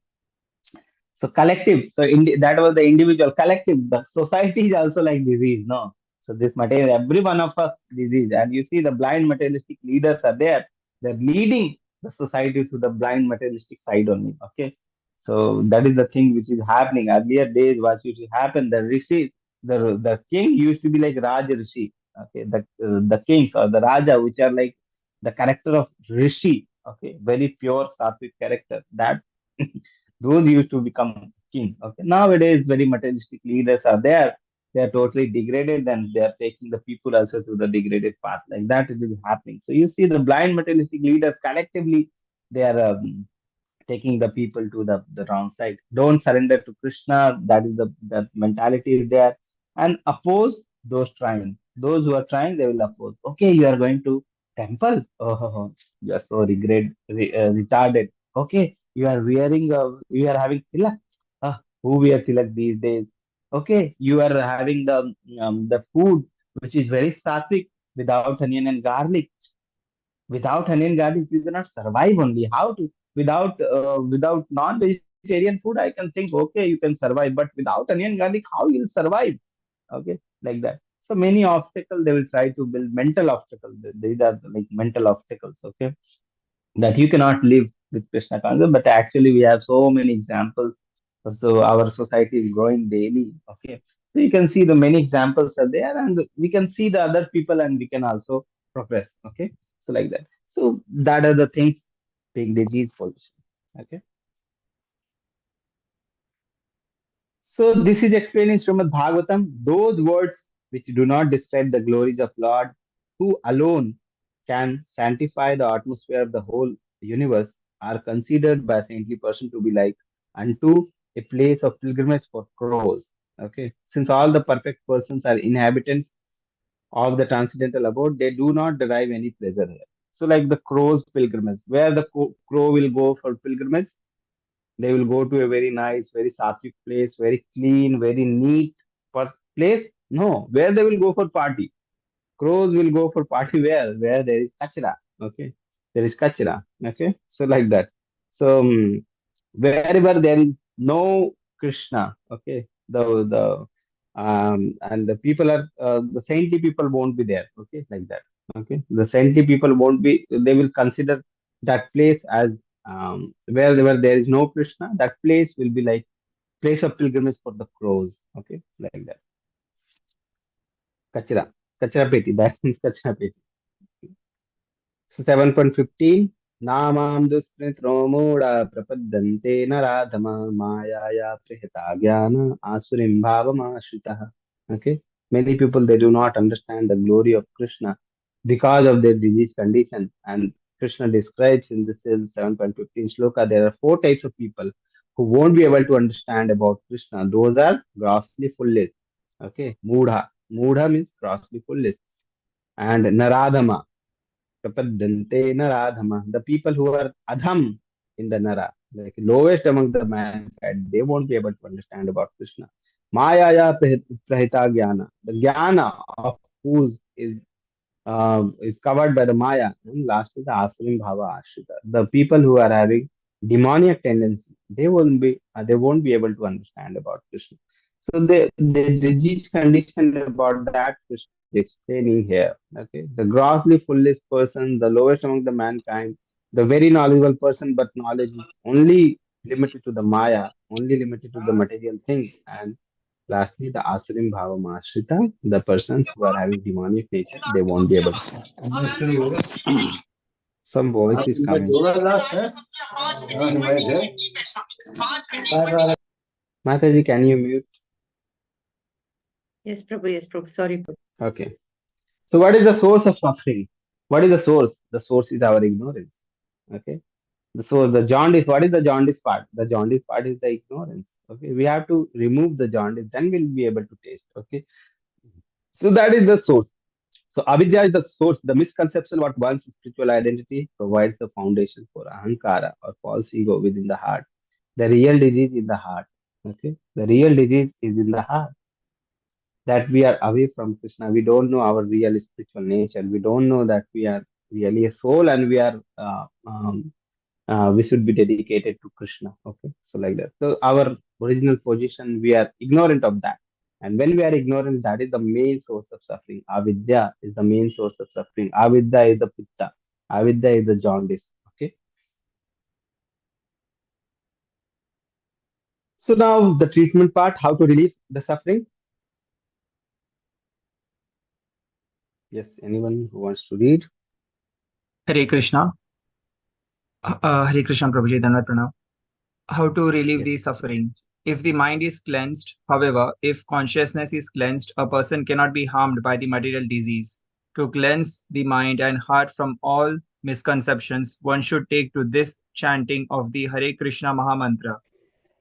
so collective, so that was the individual. Collective, the society is also like disease, no? So this material, every one of us disease, and you see the blind materialistic leaders are there. They're leading the society to the blind materialistic side only. Okay, so that is the thing which is happening. Earlier days, what used to happen, the rishi, the king used to be like Raj Rishi. Okay, the kings or the Raja, which are like the character of Rishi. Okay, very pure sattvic character. That those used to become king. Okay, nowadays very materialistic leaders are there. They are totally degraded, and they are taking the people also to the degraded path. Like that it is happening. So you see the blind materialistic leaders collectively they are taking the people to the wrong side. Don't surrender to Krishna. That is the mentality is there. and oppose those trying. Those who are trying, they will oppose. Okay, you are going to temple. Oh, you are so retarded. Okay, you are wearing, you are having tilak. Who wear tilak these days? Okay, you are having the food which is very sattvic without onion and garlic. Without onion garlic, you cannot survive only. How to without non-vegetarian food? I can think okay, you can survive, but without onion garlic, how you'll survive? Okay, like that. So many obstacles they will try to build mental obstacles. These are like mental obstacles. Okay, that you cannot live with Krishna consciousness. But actually, we have so many examples. So our society is growing daily. Okay, so you can see the many examples are there, and we can see the other people, and we can also progress. Okay, so like that. So that are the things being disease pollution. Okay. So this is explained in Srimad Bhagavatam. Those words which do not describe the glories of Lord, who alone can sanctify the atmosphere of the whole universe, are considered by a saintly person to be like unto a place of pilgrimage for crows. Okay, since all the perfect persons are inhabitants of the transcendental abode, they do not derive any pleasure here. So, like the crow's pilgrimage, where the crow will go for pilgrimage, they will go to a very nice, very sattvic place, very clean, very neat place. No, where they will go for party. Crows will go for party where there is kachra. Okay, there is kachra. Okay, so like that. So wherever there is no Krishna, okay, and the people are the saintly people won't be there. Okay, like that. Okay, the saintly people won't be. They will consider that place as where there is no Krishna. That place will be like place of pilgrimage for the crows. Okay, like that. Kachra, kachra peti. That means kachra peti. So 7.15 Namam Duskritro Moda Prapadante Naradhama Mayaya Prihita Jnana Asurim Bhavamashritah. Okay. Many people they do not understand the glory of Krishna because of their disease condition. And Krishna describes in this 7.15 sloka there are four types of people who won't be able to understand about Krishna. Those are grossly foolish. Okay. Mudha. Mudha means grossly foolish. And Naradhama. Prapadante Naradhama. The people who are adham in the Nara, like lowest among the mankind, they won't be able to understand about Krishna. Mayaya Prahita Jnana. The Jnana of whose is covered by the Maya. And last is the Asurim Bhava Ashrita. The people who are having demoniac tendency, they won't be able to understand about Krishna. So the disease condition about that Krishna is explaining here. Okay, the grossly foolish person, the lowest among the mankind, the very knowledgeable person, but knowledge is only limited to the Maya, only limited to the material things, and lastly, the Asurim Bhava Mashrita, the persons who are having demonic nature, they won't be able to understand. Some voice is coming. Mataji, can you mute? Yes, Prabhu. Yes, Prabhu. Sorry, Prabhu. Okay. So, what is the source of suffering? What is the source? The source is our ignorance. Okay. The jaundice, what is the jaundice part? The jaundice part is the ignorance. Okay. We have to remove the jaundice, then we'll be able to taste. Okay. So, that is the source. So avidya is the source, the misconception about one's spiritual identity provides the foundation for ahankara or false ego within the heart. The real disease is the heart. Okay, the real disease is in the heart. That we are away from Krishna. We don't know our real spiritual nature. We don't know that we are really a soul and we should be dedicated to Krishna. Okay, so like that. So our original position, we are ignorant of that. And when we are ignorant, that is the main source of suffering. Avidya is the main source of suffering. Avidya is the pitta. Avidya is the jaundice. Okay. So now the treatment part, how to relieve the suffering. Yes, anyone who wants to read? Hare Krishna. Hare Krishna Prabhuji, Dhanavad Pranam. How to relieve Yes. the suffering? If the mind is cleansed, however, if consciousness is cleansed, a person cannot be harmed by the material disease. To cleanse the mind and heart from all misconceptions, one should take to this chanting of the Hare Krishna Mahamantra.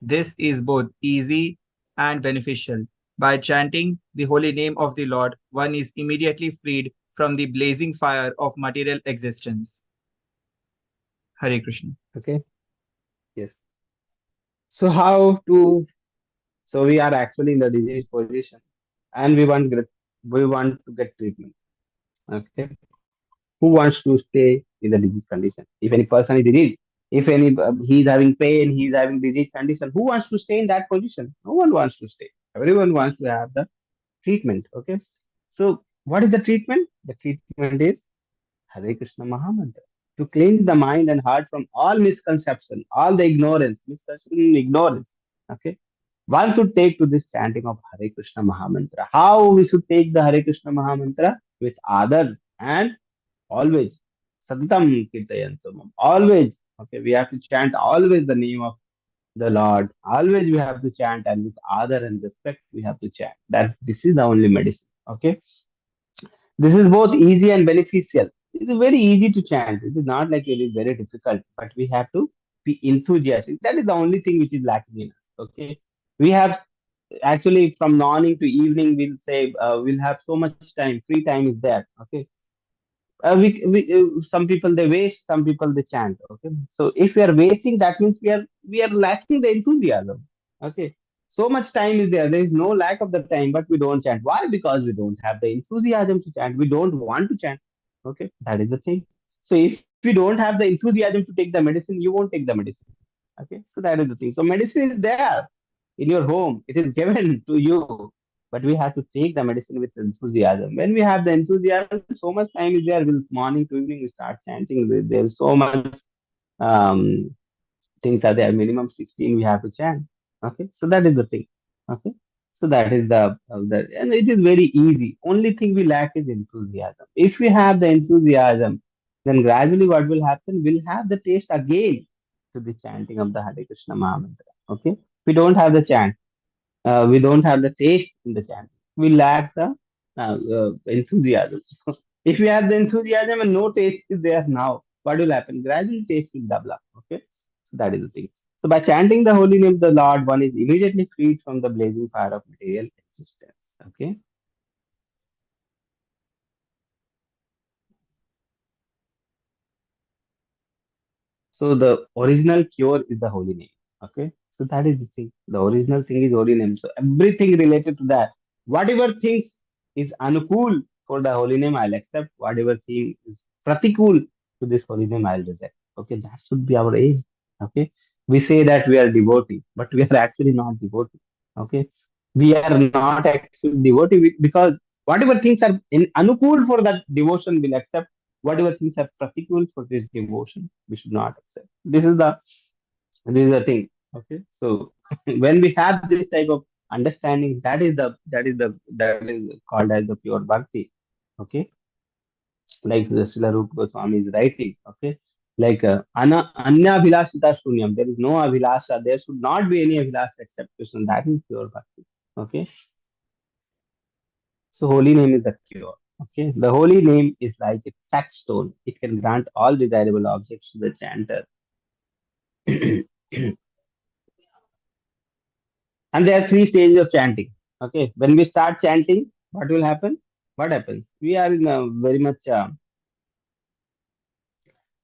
This is both easy and beneficial. By chanting the holy name of the Lord, one is immediately freed from the blazing fire of material existence. Hare Krishna. Okay. Yes. So how to? So we are actually in the disease position, and we want to get treatment. Okay. Who wants to stay in the disease condition? If any person is diseased, if any he is having pain, he is having disease condition, who wants to stay in that position? No one wants to stay. Everyone wants to have the treatment. Okay. So what is the treatment? The treatment is Hare Krishna Mahamantra. To cleanse the mind and heart from all misconception, all the ignorance, misconception, ignorance. Okay. One should take to this chanting of Hare Krishna Mahamantra. How we should take the Hare Krishna Mahamantra? With other and always. Satam Kirtayantamam. Always. Okay. We have to chant always the name of the Lord. Always we have to chant, and with honor and respect we have to chant. That this is the only medicine. Okay. This is both easy and beneficial. It is very easy to chant. It is not like it is very difficult, but we have to be enthusiastic. That is the only thing which is lacking in us. Okay. We have actually from morning to evening, we'll say we'll have so much time. Free time is there. Okay. Some people they waste, some people they chant. Okay. So if we are wasting, that means we are lacking the enthusiasm. Okay. So much time is there. There is no lack of the time, but we don't chant. Why? Because we don't have the enthusiasm to chant. We don't want to chant. Okay. That is the thing. So if you don't have the enthusiasm to take the medicine, you won't take the medicine. Okay. So that is the thing. So medicine is there in your home. It is given to you, but we have to take the medicine with enthusiasm. When we have the enthusiasm, so much time is there. Will morning to evening we start chanting. There's so much um, things are there. Minimum 16 we have to chant. Okay, so that is the thing. Okay, so that is the and it is very easy. Only thing we lack is enthusiasm. If we have the enthusiasm, then gradually what will happen? We'll have the taste again to the chanting of the Hare Krishna Mahamantra. Okay, we don't have the chant, we don't have the taste in the chant. We lack the enthusiasm. So if we have the enthusiasm and no taste is there now, what will happen? Gradually, taste will develop. Okay, so that is the thing. So by chanting the holy name of the Lord, one is immediately freed from the blazing fire of material existence. Okay. So the original cure is the holy name. Okay. So that is the thing. The original thing is holy name. So everything related to that, whatever things is anukul for the holy name, I'll accept. Whatever thing is pratikul to this holy name, I'll reject. Okay. That should be our aim. Okay. We say that we are devotee, but we are actually not devotee. Okay. We are not actually devotee because whatever things are in anukul for that devotion, will accept. Whatever things are practical for this devotion, we should not accept. This is the thing. Okay. So when we have this type of understanding, that is called as the pure bhakti. Okay. Like the Srila Rupa Goswami is writing. Okay. Like anya abhilashita shunyam. There is no abhilasha. There should not be any abhilasha except Krishna. That is pure bhakti. Okay. So holy name is the cure. Okay. The holy name is like a touchstone. It can grant all desirable objects to the chanter. And there are three stages of chanting. Okay. When we start chanting, what will happen? What happens? We are in a very much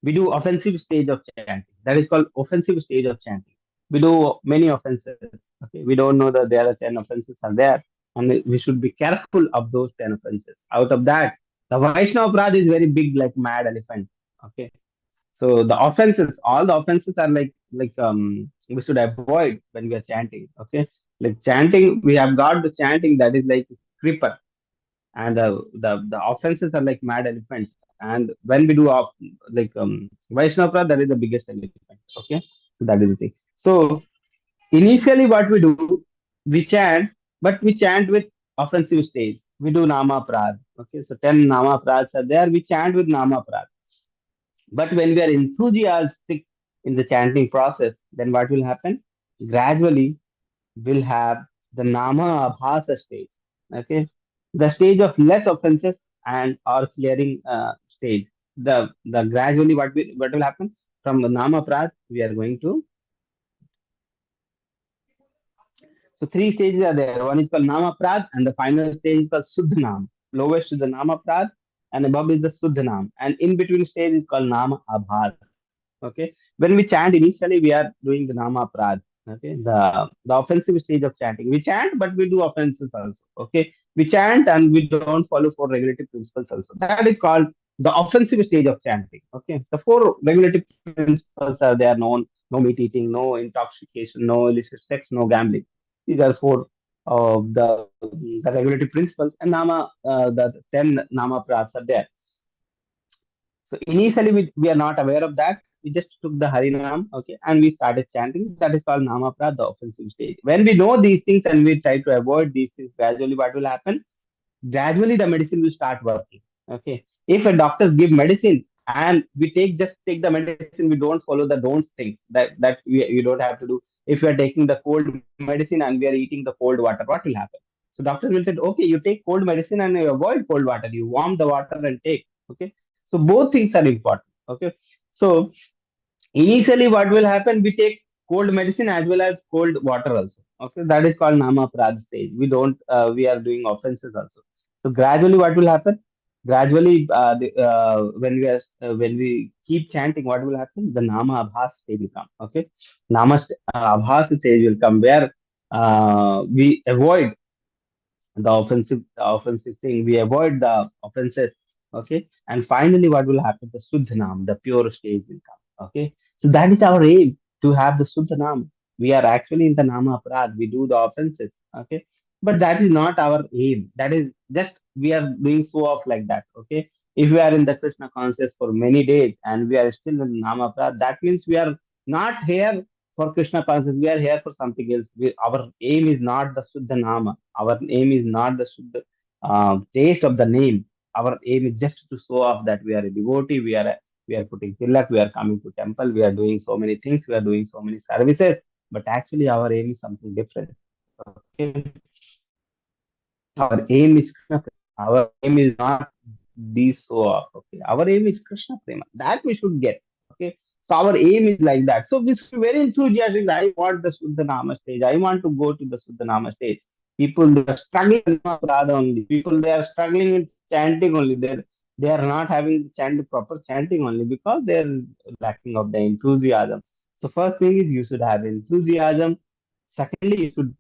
we do offensive stage of chanting. That is called offensive stage of chanting. We do many offenses. Okay. We don't know that there are 10 offenses are there. And we should be careful of those 10 offenses. Out of that, the Vaishnava Prad is very big, like mad elephant. Okay. So the offenses, all the offenses are like we should avoid when we are chanting. Okay. Like chanting, we have got the chanting that is like creeper, and the offenses are like mad elephant. And when we do Vaishnava, that is the biggest elephant. Okay, so that is the thing. So initially, what we do, we chant, but we chant with offensive stage. We do Nama Prad. Okay, so 10 Nama Prads are there. We chant with Nama Prad. But when we are enthusiastic in the chanting process, then what will happen? Gradually, we'll have the Nama Abhasa stage. Okay, the stage of less offenses and or clearing stage. The gradually what will happen from the Nama Prat, we are going to. So three stages are there. One is called Nama Prad, and the final stage is called Suddha Nam. Lowest is the Nama Prad, and above is the Suddha Nam. And in between stage is called Nama Abhas. Okay. When we chant initially, we are doing the Nama Prad. Okay. The offensive stage of chanting. We chant, but we do offenses also. Okay. We chant and we don't follow four regulative principles also. That is called the offensive stage of chanting. Okay. The four regulative principles are there known: no meat eating, no intoxication, no illicit sex, no gambling. These are four the regulative principles, and Nama the 10 Nama Prads are there. So initially we are not aware of that. We just took the Harinam, okay, and we started chanting. That is called Namaprad, the offensive stage. When we know these things and we try to avoid these things, gradually what will happen? Gradually the medicine will start working. Okay. If a doctor give medicine and we take the medicine, we don't follow the don'ts things that we don't have to do. If we are taking the cold medicine and we are eating the cold water, what will happen? So doctor will say, okay, you take cold medicine and you avoid cold water. You warm the water and take. Okay. So both things are important. Okay. So initially what will happen? We take cold medicine as well as cold water also. Okay. That is called Nama Prad stage. We don't, we are doing offenses also. So gradually what will happen? Gradually, when we keep chanting, what will happen? The Nama Abhas stage will come. Okay. Abhas stage will come where we avoid the offensive thing. We avoid the offenses. Okay. And finally, what will happen? The Suddhanam, the pure stage will come. Okay. So that is our aim, to have the Suddhanam. We are actually in the Nama Aparad. We do the offenses. Okay. But that is not our aim. That is just we are doing so off like that. Okay. If we are in the Krishna conscious for many days and we are still in the Nama Aparad, that means we are not here for Krishna consciousness. We are here for something else. Our aim is not the Suddha Nama. Our aim is not the Suddha taste of the name. Our aim is just to show off that we are a devotee. We are putting tilak. We are coming to temple. We are doing so many things. We are doing so many services. But actually, our aim is something different. Okay. Our aim is Krishna Prema. Our aim is not these so off. Okay. Our aim is Krishna Prema. That we should get. Okay. So our aim is like that. So this is very enthusiastic. I want the Suddha Nama stage. I want to go to the Suddha Nama stage. People they are struggling with Prada only. People they are struggling with chanting only. They are not having proper chanting only because they are lacking of the enthusiasm. So first thing is you should have enthusiasm. Secondly, you should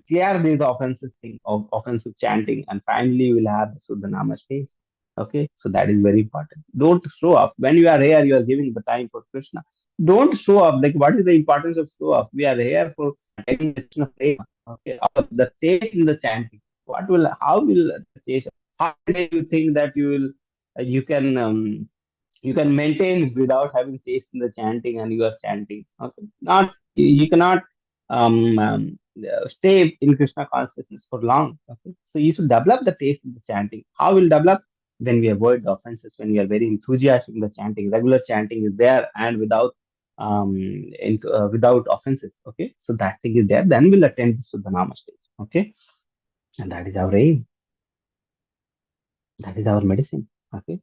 clear these offensive thing of offensive chanting, and finally you will have the Suddha Nama stage. Okay, so that is very important. Don't show off. When you are here, you are giving the time for Krishna. Don't show off. Like, what is the importance of show off? We are here for attaining the Krishna prema. Okay, the taste in the chanting. How will the taste? How do you think that you can maintain without having taste in the chanting and you are chanting? Okay, not you cannot stay in Krishna consciousness for long. Okay, so you should develop the taste in the chanting. How will develop? When we avoid the offenses, when we are very enthusiastic in the chanting, regular chanting is there, and without offenses. Okay, so that thing is there. Then we'll attend this to the Nama stage. Okay, and that is our aim. That is our medicine. Okay.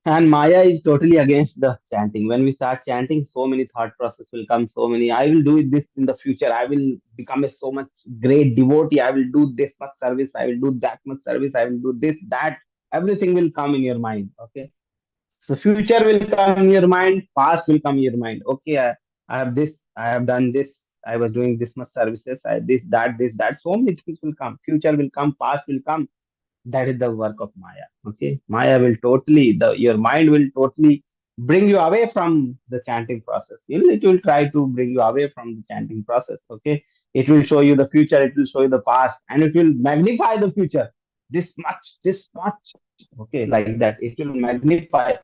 And Maya is totally against the chanting. When we start chanting, so many thought process will come. So many. I will do this in the future. I will become a so much great devotee. I will do this much service. I will do that much service. I will do this, that. Everything will come in your mind. Okay. So future will come in your mind. Past will come in your mind. Okay. I have this. I have done this. I was doing this much services. This, that, this, that. So many things will come. Future will come. Past will come. That is the work of Maya. Okay, Maya will totally your mind will totally bring you away from the chanting process. It will try to bring you away from the chanting process. Okay, it will show you the future, it will show you the past, and it will magnify the future. This much. Okay, like that. It will magnify.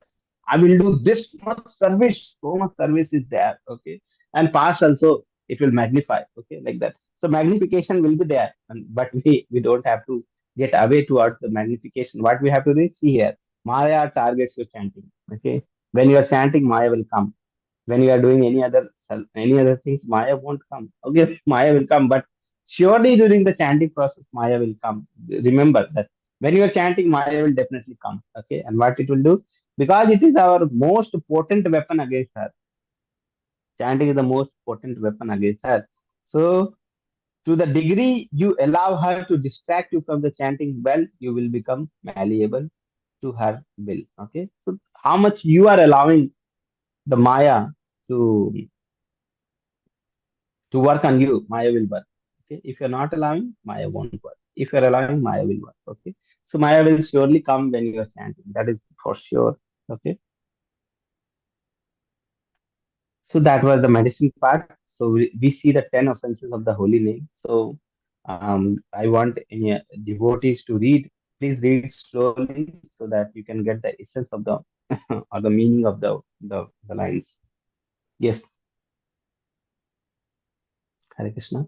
I will do this much service. So much service is there. Okay, and past also it will magnify. Okay, like that. So magnification will be there, but we don't have to get away towards the magnification. What we have to do is see here. Maya targets your chanting. Okay. When you are chanting, Maya will come. When you are doing any other things, Maya won't come. Okay, Maya will come, but surely during the chanting process, Maya will come. Remember that when you are chanting, Maya will definitely come. Okay, and what it will do? Because it is our most potent weapon against her. Chanting is the most potent weapon against her. So, to the degree you allow her to distract you from the chanting well, you will become malleable to her will. Okay. So, how much you are allowing the Maya to to work on you, Maya will work. Okay. If you're not allowing, Maya won't work. If you're allowing, Maya will work. Okay. So Maya will surely come when you are chanting. That is for sure. Okay. So that was the medicine part. So we see the 10 offenses of the holy name. So I want any devotees to read. Please read slowly so that you can get the essence of the or the meaning of the lines. Yes, Hare Krishna.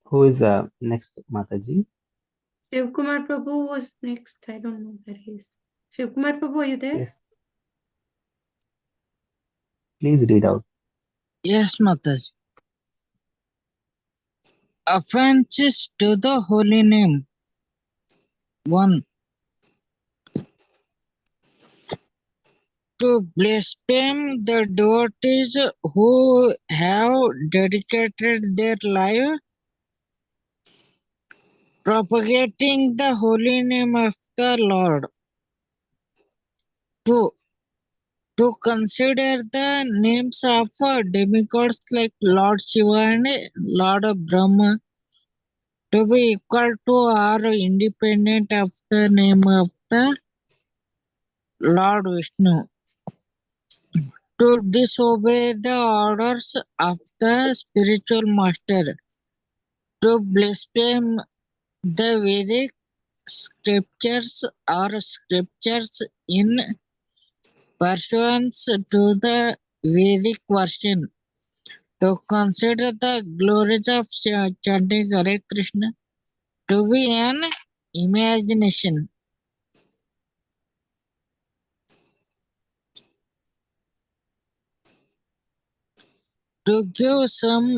Who is next, Mataji? Shiv Kumar Prabhu was next. I don't know where he is. Shiv Kumar Prabhu, are you there? Yes, please read out. Yes, Mataji. Offenses to the holy name. 1. To blaspheme the devotees who have dedicated their life propagating the holy name of the Lord. 2. To consider the names of demigods like Lord Shiva and Lord Brahma to be equal to or independent of the name of the Lord Vishnu. To disobey the orders of the spiritual master. To blaspheme the Vedic scriptures or scriptures in pursuance to the Vedic version. To consider the glories of chanting Hare Krishna to be an imagination. To give some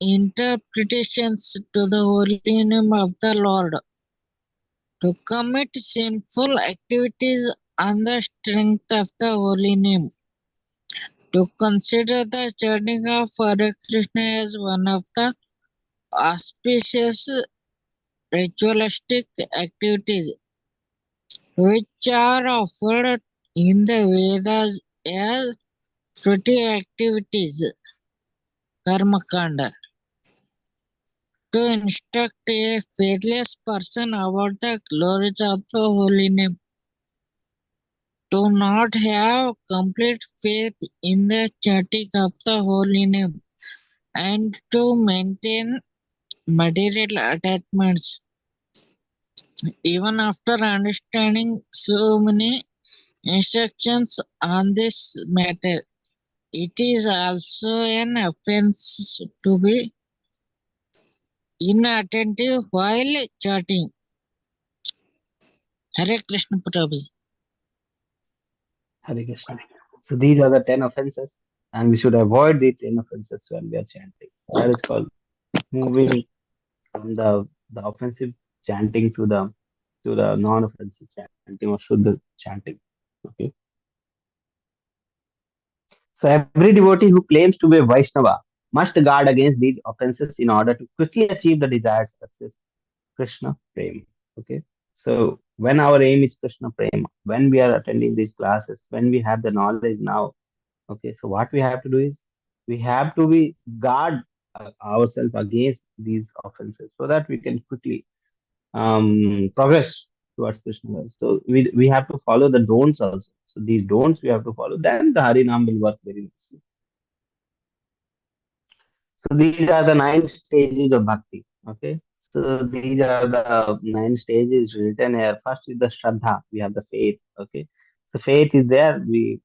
interpretations to the holy name of the Lord. To commit sinful activities on the strength of the holy name. To consider the chanting of Hare Krishna as one of the auspicious ritualistic activities which are offered in the Vedas as fruitive activities, karma kanda. To instruct a faithless person about the glories of the holy name. To not have complete faith in the chanting of the holy name and to maintain material attachments. Even after understanding so many instructions on this matter, it is also an offense to be inattentive while chanting. Hare Krishna Prabhuji. Hare Krishna. So these are the 10 offenses, and we should avoid the 10 offenses when we are chanting. That is called moving from the offensive chanting to the non-offensive chanting or Shuddha chanting. Okay. So every devotee who claims to be a Vaishnava must guard against these offenses in order to quickly achieve the desired success. Krishna Prema. Okay. So when our aim is Krishna Prema, when we are attending these classes, when we have the knowledge now, okay, so what we have to do is we have to be guard ourselves against these offenses so that we can quickly progress towards Krishna. So we have to follow the don'ts also. So these don'ts we have to follow. Then the Harinam will work very nicely. So these are the 9 stages of bhakti. Okay. So these are the 9 stages written here. First is the Shraddha. We have the faith. Okay. So faith is there. We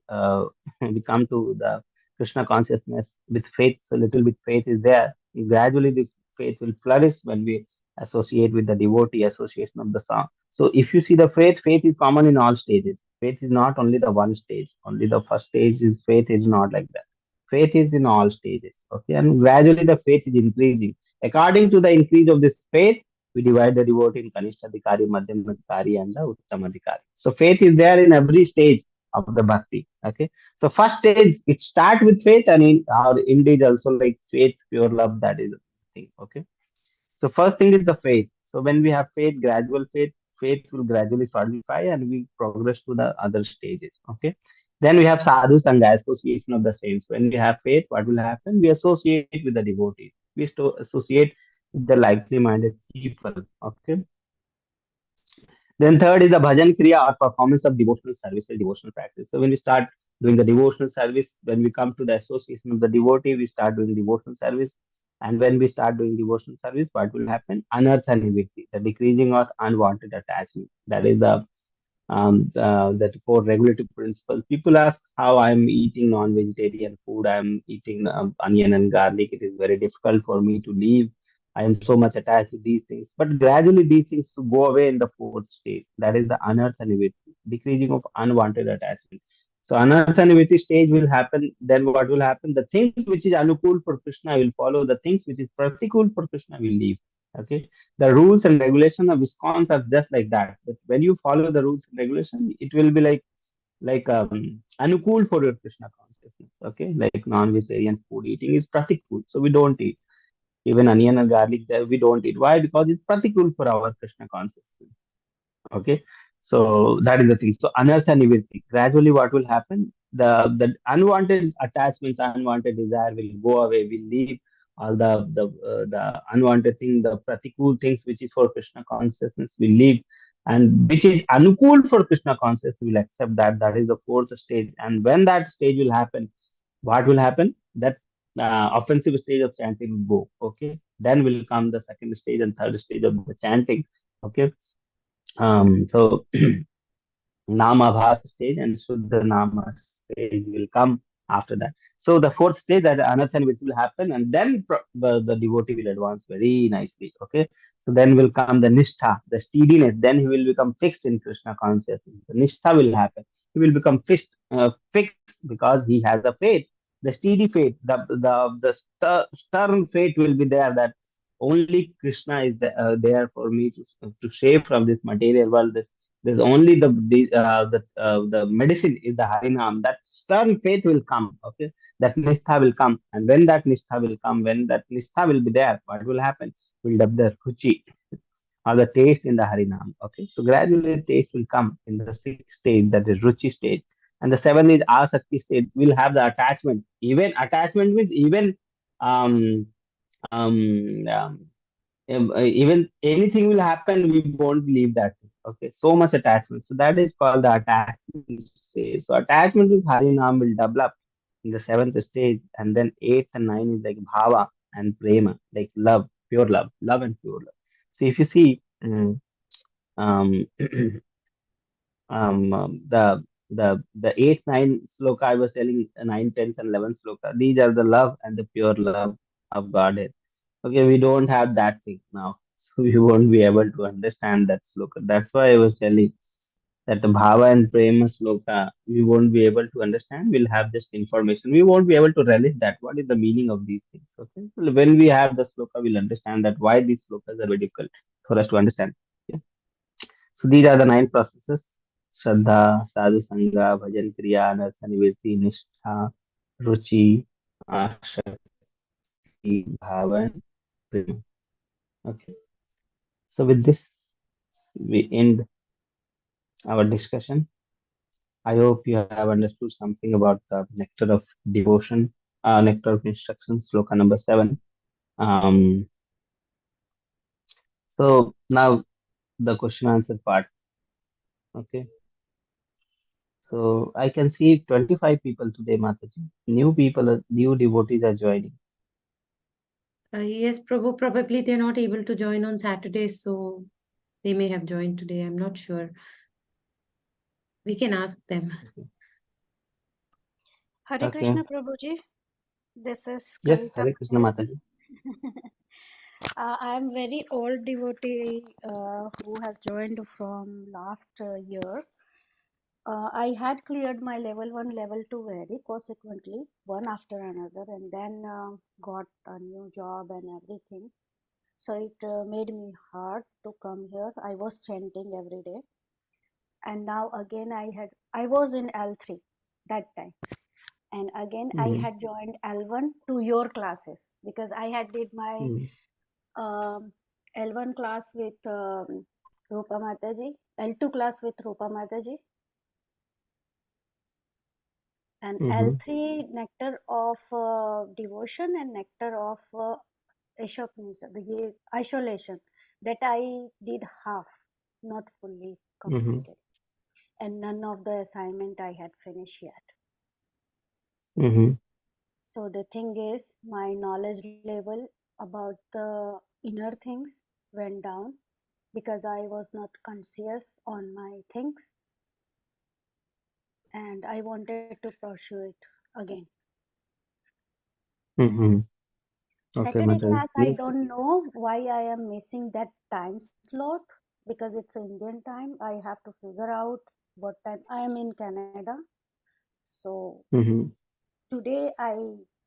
we come to the Krishna consciousness with faith. So little bit faith is there. Gradually the faith will flourish when we associate with the devotee association of the song. So if you see the faith, faith is common in all stages. Faith is not only the one stage. Only the first stage is faith is not like that. Faith is in all stages. Okay, and gradually the faith is increasing. According to the increase of this faith, we divide the devotee in Kanishta Adhikari, Madhyam Adhikari, and the Uttam Adhikari. So faith is there in every stage of the bhakti. Okay, so first stage it start with faith, and in our end is also like faith, pure love. That is the thing. Okay, so first thing is the faith. So when we have faith, gradual faith, faith will gradually solidify and we progress to the other stages. Okay. Then we have sadhu sangha, association of the saints. When we have faith, what will happen? We associate with the devotees. We associate with the likely minded people. Okay. Then third is the bhajan kriya or performance of devotional service or devotional practice. So when we start doing the devotional service, when we come to the association of the devotee, we start doing devotional service. And when we start doing devotional service, what will happen? Anartha nivritti, the decreasing of unwanted attachment. That is the four regulative principles. People ask how I'm eating non-vegetarian food. I'm eating onion and garlic. It is very difficult for me to leave. I am so much attached to these things. But gradually these things will go away in the fourth stage. That is the anartha nivritti, decreasing of unwanted attachment. So anartha nivritti stage will happen. Then what will happen? The things which is anukul for Krishna will follow. The things which is pratikul for Krishna will leave. Okay, the rules and regulation of ISKCONs are just like that. But when you follow the rules and regulation, it will be like anukul for your Krishna consciousness. Okay, like non-vegetarian food eating is pratikul, so we don't eat. Even onion and garlic there we don't eat. Why? Because it's pratikul for our Krishna consciousness. Okay, so that is the thing. So anartha nivritti. Gradually, what will happen? The unwanted attachments, unwanted desire will go away. Will leave all the unwanted thing, the pratikul things which is for Krishna consciousness will leave, and which is anukul for Krishna consciousness will accept that. That is the fourth stage. And when that stage will happen, what will happen? That offensive stage of chanting will go. Okay, then will come the second stage and third stage of the chanting. Okay, so Nama Bhas stage and Shuddha Nama stage will come after that. So the fourth stage, that Anathan, which will happen, and then the devotee will advance very nicely. Okay, so then will come the Nishtha, the steadiness. Then he will become fixed in Krishna consciousness. The Nishtha will happen. He will become fixed because he has a faith, the steady faith, the stern faith will be there that only Krishna is there for me to save from this material world. There's only the medicine is the Harinam. That stern faith will come. Okay, that Nistha will come, and when that Nistha will come, when that Nistha will be there, what will happen? We'll have the Ruchi or the taste in the Harinam. Okay, so gradually taste will come in the sixth stage, that is Ruchi stage, and the seventh is Asakti stage. We'll have the attachment. Even attachment with even um um, um even anything will happen, we won't believe that. Okay, so much attachment. So that is called the attachment stage. So attachment with Harinam will develop in the seventh stage, and then eighth and ninth is like bhava and prema, like love, pure love and pure love. So if you see, um, the eighth, nine sloka I was telling, 9, 10th, and 11th sloka. These are the love and the pure love of Godhead. Okay, we don't have that thing now, so we won't be able to understand that sloka. That's why I was telling that the bhava and prema sloka we won't be able to understand. We'll have just information. We won't be able to relish that. What is the meaning of these things? Okay, well, when we have the sloka, we'll understand that why these slokas are very difficult for us to understand. Yeah. So these are the 9 processes: Shraddha, Sadhu Sangha, Bhajan Kriya, Anartha Nivritti, Nishtha, Ruchi, Ashakti, Bhava, and Prema. Okay. So with this, we end our discussion. I hope you have understood something about the nectar of devotion, nectar of instructions, sloka number 7. Um, so now the question answer part. Okay. So I can see 25 people today, Mataji. New devotees are joining. Yes, Prabhu, probably they're not able to join on Saturday, so they may have joined today. I'm not sure. We can ask them. Hare Okay. Krishna Prabhuji, this is Yes, Kavita. Hare Krishna Mataji. I am very old devotee who has joined from last year. I had cleared my level 1, level 2 very consequently, one after another, and then got a new job and everything. So it made me hard to come here. I was chanting every day. and now again I was in L3 that time, and again I had joined L1 to your classes because I had did my L1 class with Rupa Mataji, L2 class with Rupa Mataji, and L3 nectar of devotion and nectar of the isolation that I did half, not fully completed, and none of the assignment I had finished yet. So the thing is, my knowledge level about the inner things went down because I was not conscious on my things, and I wanted to pursue it again. Okay, Saturday Mataji. class, I Please. don't know why I am missing that time slot because it's Indian time. I have to figure out what time. I am in Canada, so today I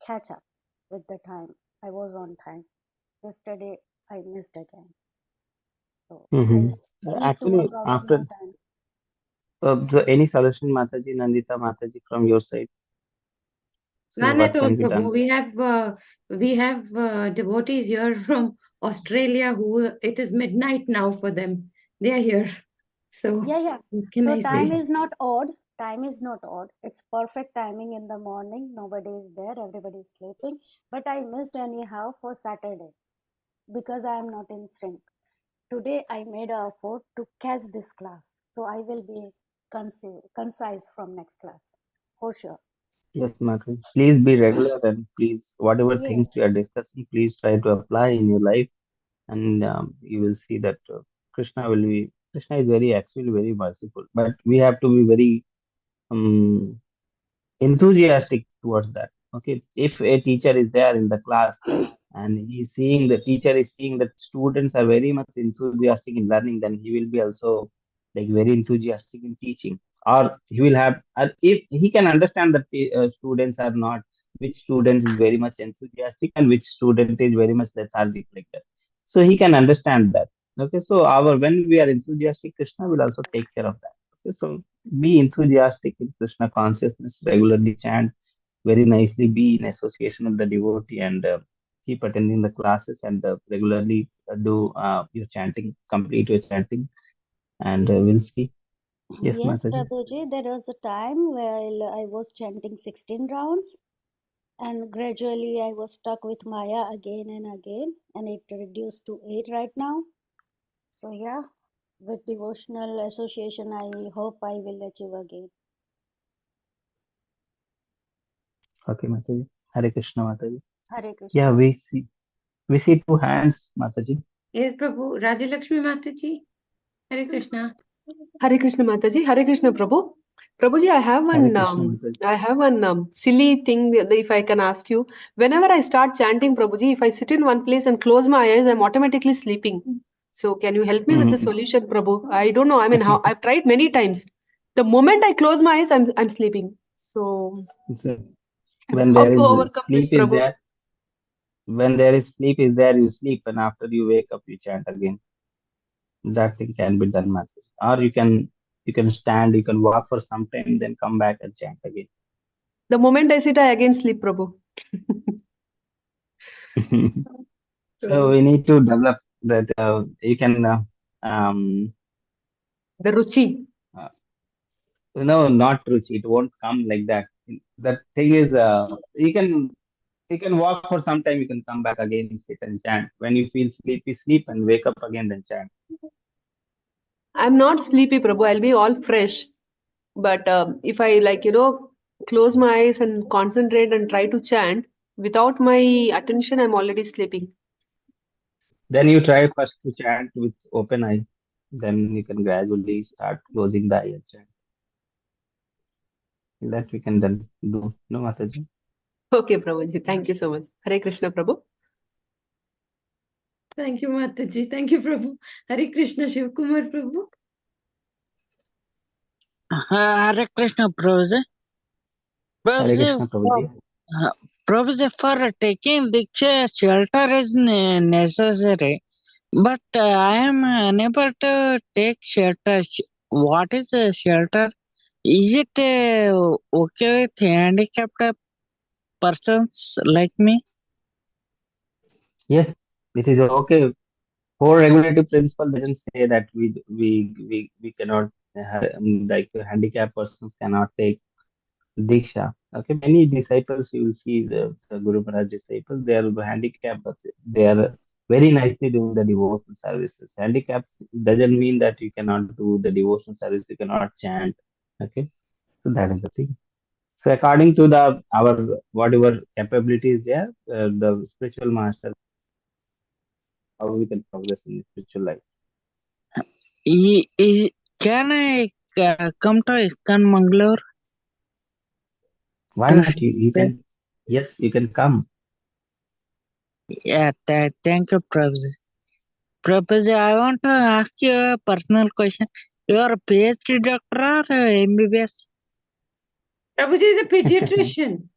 catch up with the time. I was on time. Yesterday I missed again. So I need to Actually, work out after more time. any solution, Mataji, Nandita Mataji, from your side? So None what at all, can be Prabhu. done? We have devotees here from Australia who it is midnight now for them. They are here. So Yeah. what can So I time say? is not odd. Time is not odd. It's perfect timing in the morning. Nobody is there. Everybody is sleeping. But I missed anyhow for Saturday because I am not in sync. Today I made an effort to catch this class. So I will be concise from next class for sure. Yes, Mataji. Please be regular and please, whatever Yes. things we are discussing, please try to apply in your life, and you will see that Krishna is actually very merciful, but we have to be very um, enthusiastic towards that. Okay, if a teacher is there in the class and the teacher is seeing that students are very much enthusiastic in learning, then he will be also like very enthusiastic in teaching, or he will have, if he can understand that the students are not, which student is very much enthusiastic and which student is very much lethargic, like that, so he can understand that. Okay, so our when we are enthusiastic, Krishna will also take care of that. Okay, so be enthusiastic in Krishna consciousness, regularly chant very nicely, be in association with the devotee, and keep attending the classes, and regularly do your chanting, complete your chanting, and we'll see. Yes, Yes, Mataji. Prabhuji, there was a time while I was chanting 16 rounds, and gradually I was stuck with Maya again and again, and it reduced to 8 right now. So yeah, with devotional association, I hope I will achieve again. Okay, Mataji. Hare Krishna, Mataji. Hare Krishna. Yeah, we see two hands, Mataji. Yes, Prabhu. Rajalakshmi Mataji. Hare Krishna. Hare Krishna Mataji. Hare Krishna Prabhu. Prabhuji, Hare Krishna, Mataji. I have one silly thing that if I can ask you. Whenever I start chanting Prabhuji, if I sit in one place and close my eyes, I'm automatically sleeping. So can you help me with the solution, Prabhu? I don't know. I mean, how I've tried many times. The moment I close my eyes, I'm sleeping. So So when how there to is overcome this, sleep is Prabhu? there, when there is sleep is there, you sleep, and after you wake up, you chant again. That thing can be done, Mataji. Or you can stand, you can walk for some time, then come back and chant again. The moment I sit, I again sleep, Prabhu. So we need to develop that. You can the ruchi. no, not ruchi. It won't come like that. That thing is, you can walk for some time. You can come back again, sit and chant. When you feel sleepy, sleep and wake up again, then chant. I'm not sleepy, Prabhu. I'll be all fresh. But if I close my eyes and concentrate and try to chant without my attention, I'm already sleeping. Then you try first to chant with open eye. Then you can gradually start closing the eye and chant. That we can then do. No, Mataji. Okay, Prabhuji. Thank you so much. Hare Krishna, Prabhu. Thank you, Mataji. Thank you, Prabhu. Hare Krishna, Shiv Kumar Prabhu. Hare Krishna, Prabhuji. Hare Krishna, Prabhuji. Prabhuji, for taking Diksha, shelter is necessary, but I am unable to take shelter. what is the shelter? Is it okay with handicapped persons like me? Yes, it is okay. Core regulative principle doesn't say that we cannot like handicapped persons cannot take Diksha. Okay, many disciples you will see the Guru Maharaj disciples, they are handicapped, but they are very nicely doing the devotional services. Handicap doesn't mean that you cannot do the devotional service, you cannot chant. Okay, so that is the thing. So according to the our whatever capability is there, the spiritual master, how we can progress in the spiritual life. Can I come to ISKCON Mangalore? Why not? You can, yes, you can come. Yeah, thank you, Prabhuji. Prabhuji, I want to ask you a personal question. You are a PhD doctor or MBBS? Prabhuji is a pediatrician.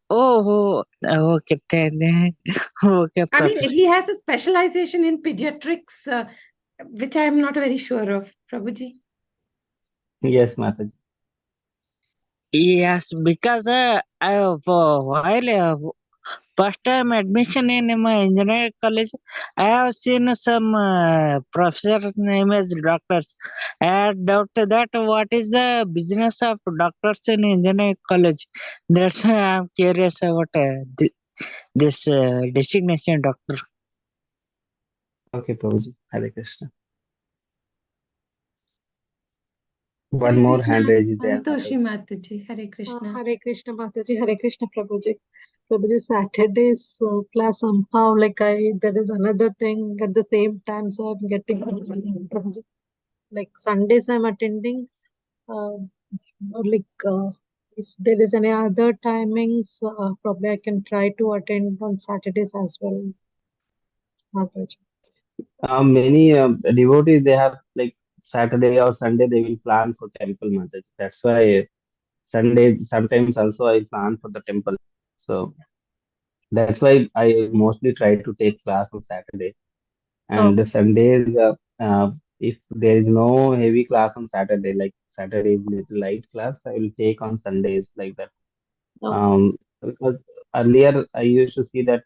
Oh, okay, okay, I mean, Prabhuji. he has a specialization in pediatrics, which I am not very sure of, Prabhuji. Yes, Mataji. Yes, because I have while first time admission in my engineering college, I have seen some professors name as doctors. I had doubt that what is the business of doctors in engineering college. That's why I am curious about this designation doctor. Okay, Prabhuji. Hare Krishna. One more hand raise is there, Santoshi Mataji. Mataji, Hare Krishna. Hare Krishna Mataji, Hare Krishna Prabhuji. Prabhuji, Saturday's class somehow like there is another thing at the same time, so I'm getting confused, Prabhuji. Like Sundays I'm attending, if there is any other timings, probably I can try to attend on Saturdays as well. Mataji. Many devotees, they have like Saturday or Sunday, they will plan for temple, Mataji. That's why Sunday, sometimes also I plan for the temple. So that's why I mostly try to take class on Saturday. And the Sundays, if there is no heavy class on Saturday, like Saturday is little light class, I will take on Sundays like that. Because earlier I used to see that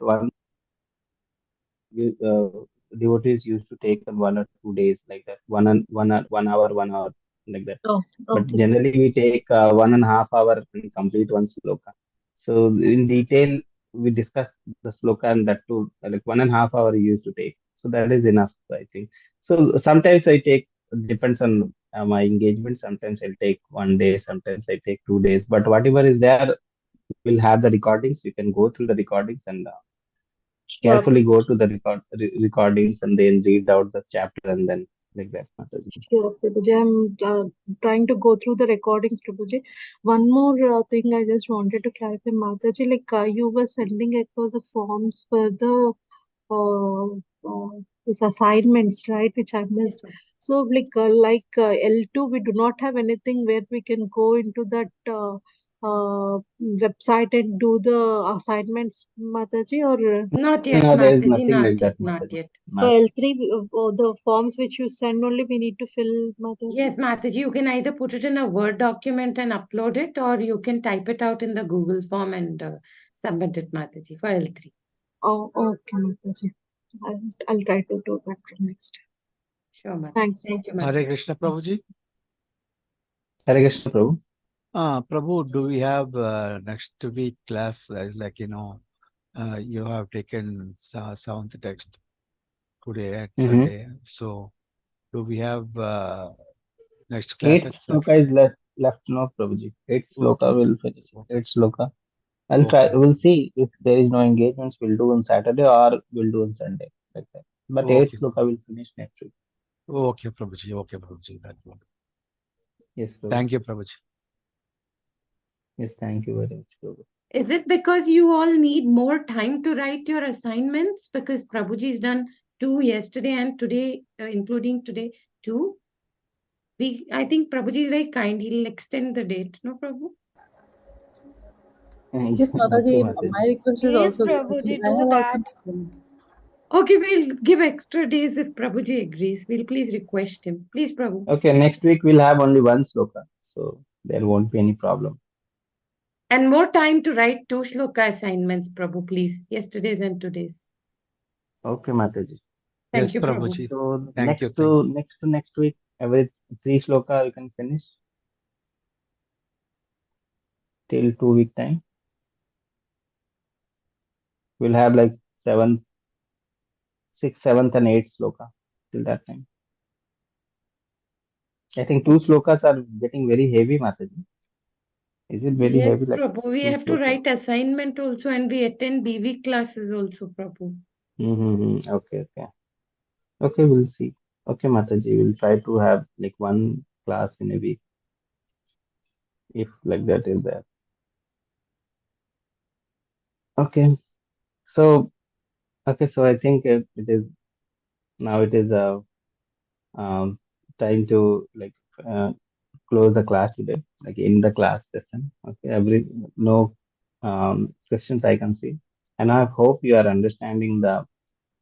devotees used to take on 1 or 2 days like that, 1 hour, like that. But generally we take 1.5 hour and complete one sloka. So in detail we discuss the sloka, and that too like 1.5 hour we used to take. So that is enough, I think. So sometimes I take, depends on my engagement. Sometimes I'll take 1 day, sometimes I take 2 days. But whatever is there, we'll have the recordings. You can go through the recordings and carefully go to the recordings and then read out the chapter and then like that. Mataji. Sure, Prabhuji. I'm trying to go through the recordings, Prabhuji. One more thing I just wanted to clarify, Mataji, like you were sending across the forms for the this assignments, right, which I missed. So L2, we do not have anything where we can go into that website and do the assignments, Mataji, or Not yet, No, there is Mataji, nothing not like yet, that, not Mataji. yet. for Not. L3, the forms which you send only we need to fill, Mataji? Yes, Mataji, you can either put it in a Word document and upload it, or you can type it out in the Google form and submit it, Mataji, for L3. Oh, okay, Mataji. I'll try to do that from next time. Sure, Mataji. Thanks, Thank you, Hare Mataji. Krishna Prabhuji. Hare Krishna, Prabhu. Prabhu, do we have next week class? You have taken seventh text today at Sunday. So do we have next class at 8th sloka is left now, Prabhuji. 8th sloka will finish. 8th sloka. I'll try. We'll see if there is no engagements. We'll do on Saturday or we'll do on Sunday, like that. But 8th sloka will finish next week. Okay, Prabhuji. Okay, Prabhuji. That one. Yes, Prabhu. Thank you, Prabhuji. Yes, thank you very much, Prabhu. Is it because you all need more time to write your assignments? Because Prabhuji's done 2 yesterday and today, including today, 2. I think Prabhuji is very kind. He'll extend the date, no, Prabhu? Yes, Mataji, Okay, Mataji. my request is Please, also there. Prabhuji, I do have also that. Okay, we'll give extra days if Prabhuji agrees. We'll please request him. Please, Prabhu. Okay, next week we'll have only one sloka, so there won't be any problem. And more time to write 2 shloka assignments, Prabhu, please. Yesterday's and today's. Okay, Mataji. Thank you, Prabhu. So Thank you. next week, every 3 sloka you can finish till 2 week time. We'll have like 7th, 6th, 7th, and 8th sloka till that time. I think 2 slokas are getting very heavy, Mataji. Is it very Yes, heavy? Like Prabhu. We 2 have to slokas? write assignment also, and we attend BV classes also, Prabhu. Okay. Okay, we'll see. Okay, Mataji, we'll try to have like one class in a week, if like that is there. Okay, so I think it is time to like close the class today, like in the class session. Okay, no questions I can see, and I hope you are understanding the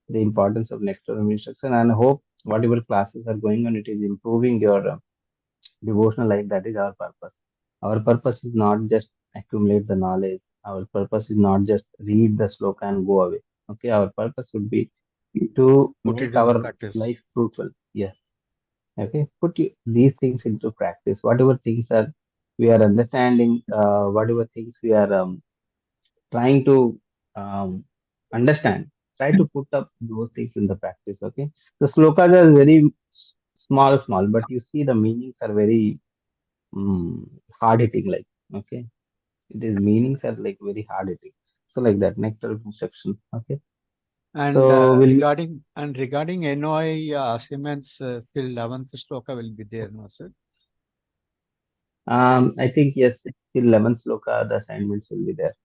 importance of nectar instruction, and I hope whatever classes are going on, it is improving your devotional life. That is our purpose. Our purpose is not just accumulate the knowledge. Our purpose is not just read the sloka and go away. Okay, our purpose would be to Put make it into our practice. life fruitful. Yes. Okay, put these things into practice. Whatever things are we are understanding, whatever things we are trying to understand, try to put up those things in the practice. Okay, the slokas are very small, but you see the meanings are very hard hitting. Like, okay, it is meanings are like very hard hitting. So like that nectar of instruction. Okay, And so regarding NOI assignments till 11th sloka will be there, no sir? I think yes, till 11th sloka the assignments will be there.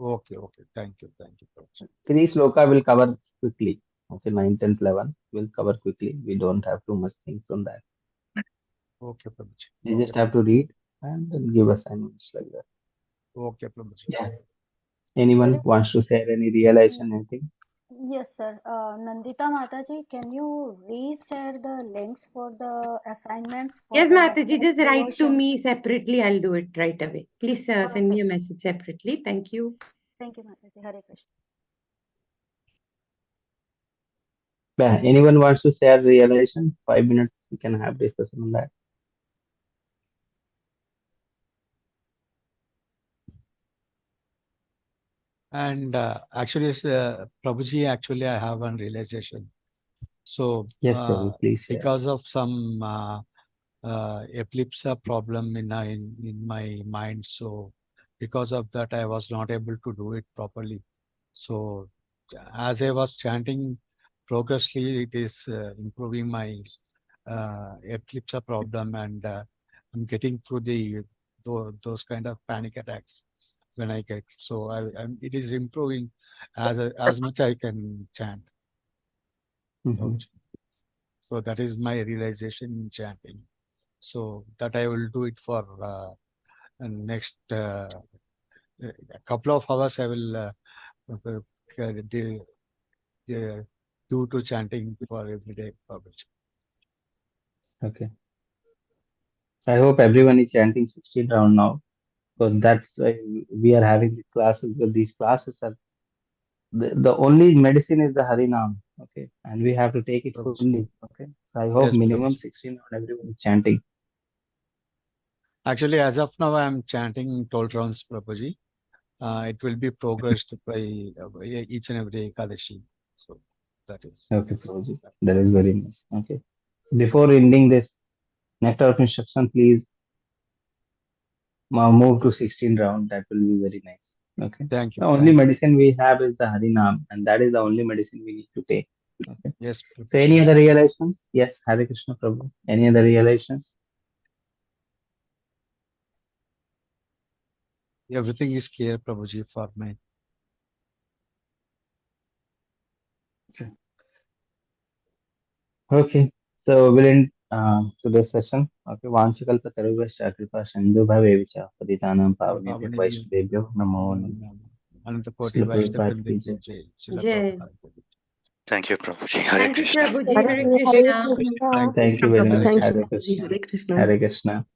Okay. Thank you. 3 sloka will cover quickly. Okay, 9, 10, 11 will cover quickly. We don't have too much things on that. Okay, Prabhuji. You just have to read and then give assignments like that. Okay, Prabhuji. Yeah. Anyone wants to share any realization, anything? Yes, sir. Nandita Mataji, can you reshare the links for the assignments for Yes, the Mataji, just write to devotion? me separately. I'll do it right away. Please send me a message separately. Thank you. Thank you, Mataji. Hare Krishna. Yeah. Anyone wants to share realization? 5 minutes we can have discussion on that. And actually, Prabhuji, actually, I have one realization. So, Yes, Prabhu, please share. because of some epilepsy problem in my mind, so because of that, I was not able to do it properly. So, as I was chanting progressively, it is improving my epilepsy problem, and I'm getting through those kind of panic attacks when I get. So it is improving as much I can chant. So that is my realization in chanting. So that I will do it for next a couple of hours. I will do to chanting for every day. Okay. I hope everyone is chanting 16 round now. So that's why we are having the classes, because these classes are the only medicine is the Harinam. Okay. And we have to take it fully. Okay. So I hope Yes, minimum Prabhuji. 16 round everyone is chanting. Actually, as of now, I am chanting 12 rounds, Prabhuji. It will be progressed by each and every Ekadashi. So that is. Okay, Prabhuji. That is very nice. Okay. Before ending this nectar of instruction, please move to 16 round. That will be very nice. Okay. Thank you. The only medicine we have is the Harinam, and that is the only medicine we need to take. Okay. Yes. So any other realizations? Yes, Hare Krishna Prabhu. Any other realizations? Everything is clear, Prabhuji, for me. Okay. So we'll end today's session. Okay. Vanchakalpa taruvasya kripa sindhu bhavevicha paditanam pavanebhyo vaishnavebhyo namo namo. Ananta Koti Srila Vaishnava Prabhupada ki jai. Jai. Jai. Thank you, Prabhuji. Hare Thank you, Krishna. Prabhuji. Hare Hare Hare Krishna. Krishna. Thank you Krishna very Prabhu. much. Thank you, Hare Prabhuji. Krishna. Hare Krishna. Hare Krishna.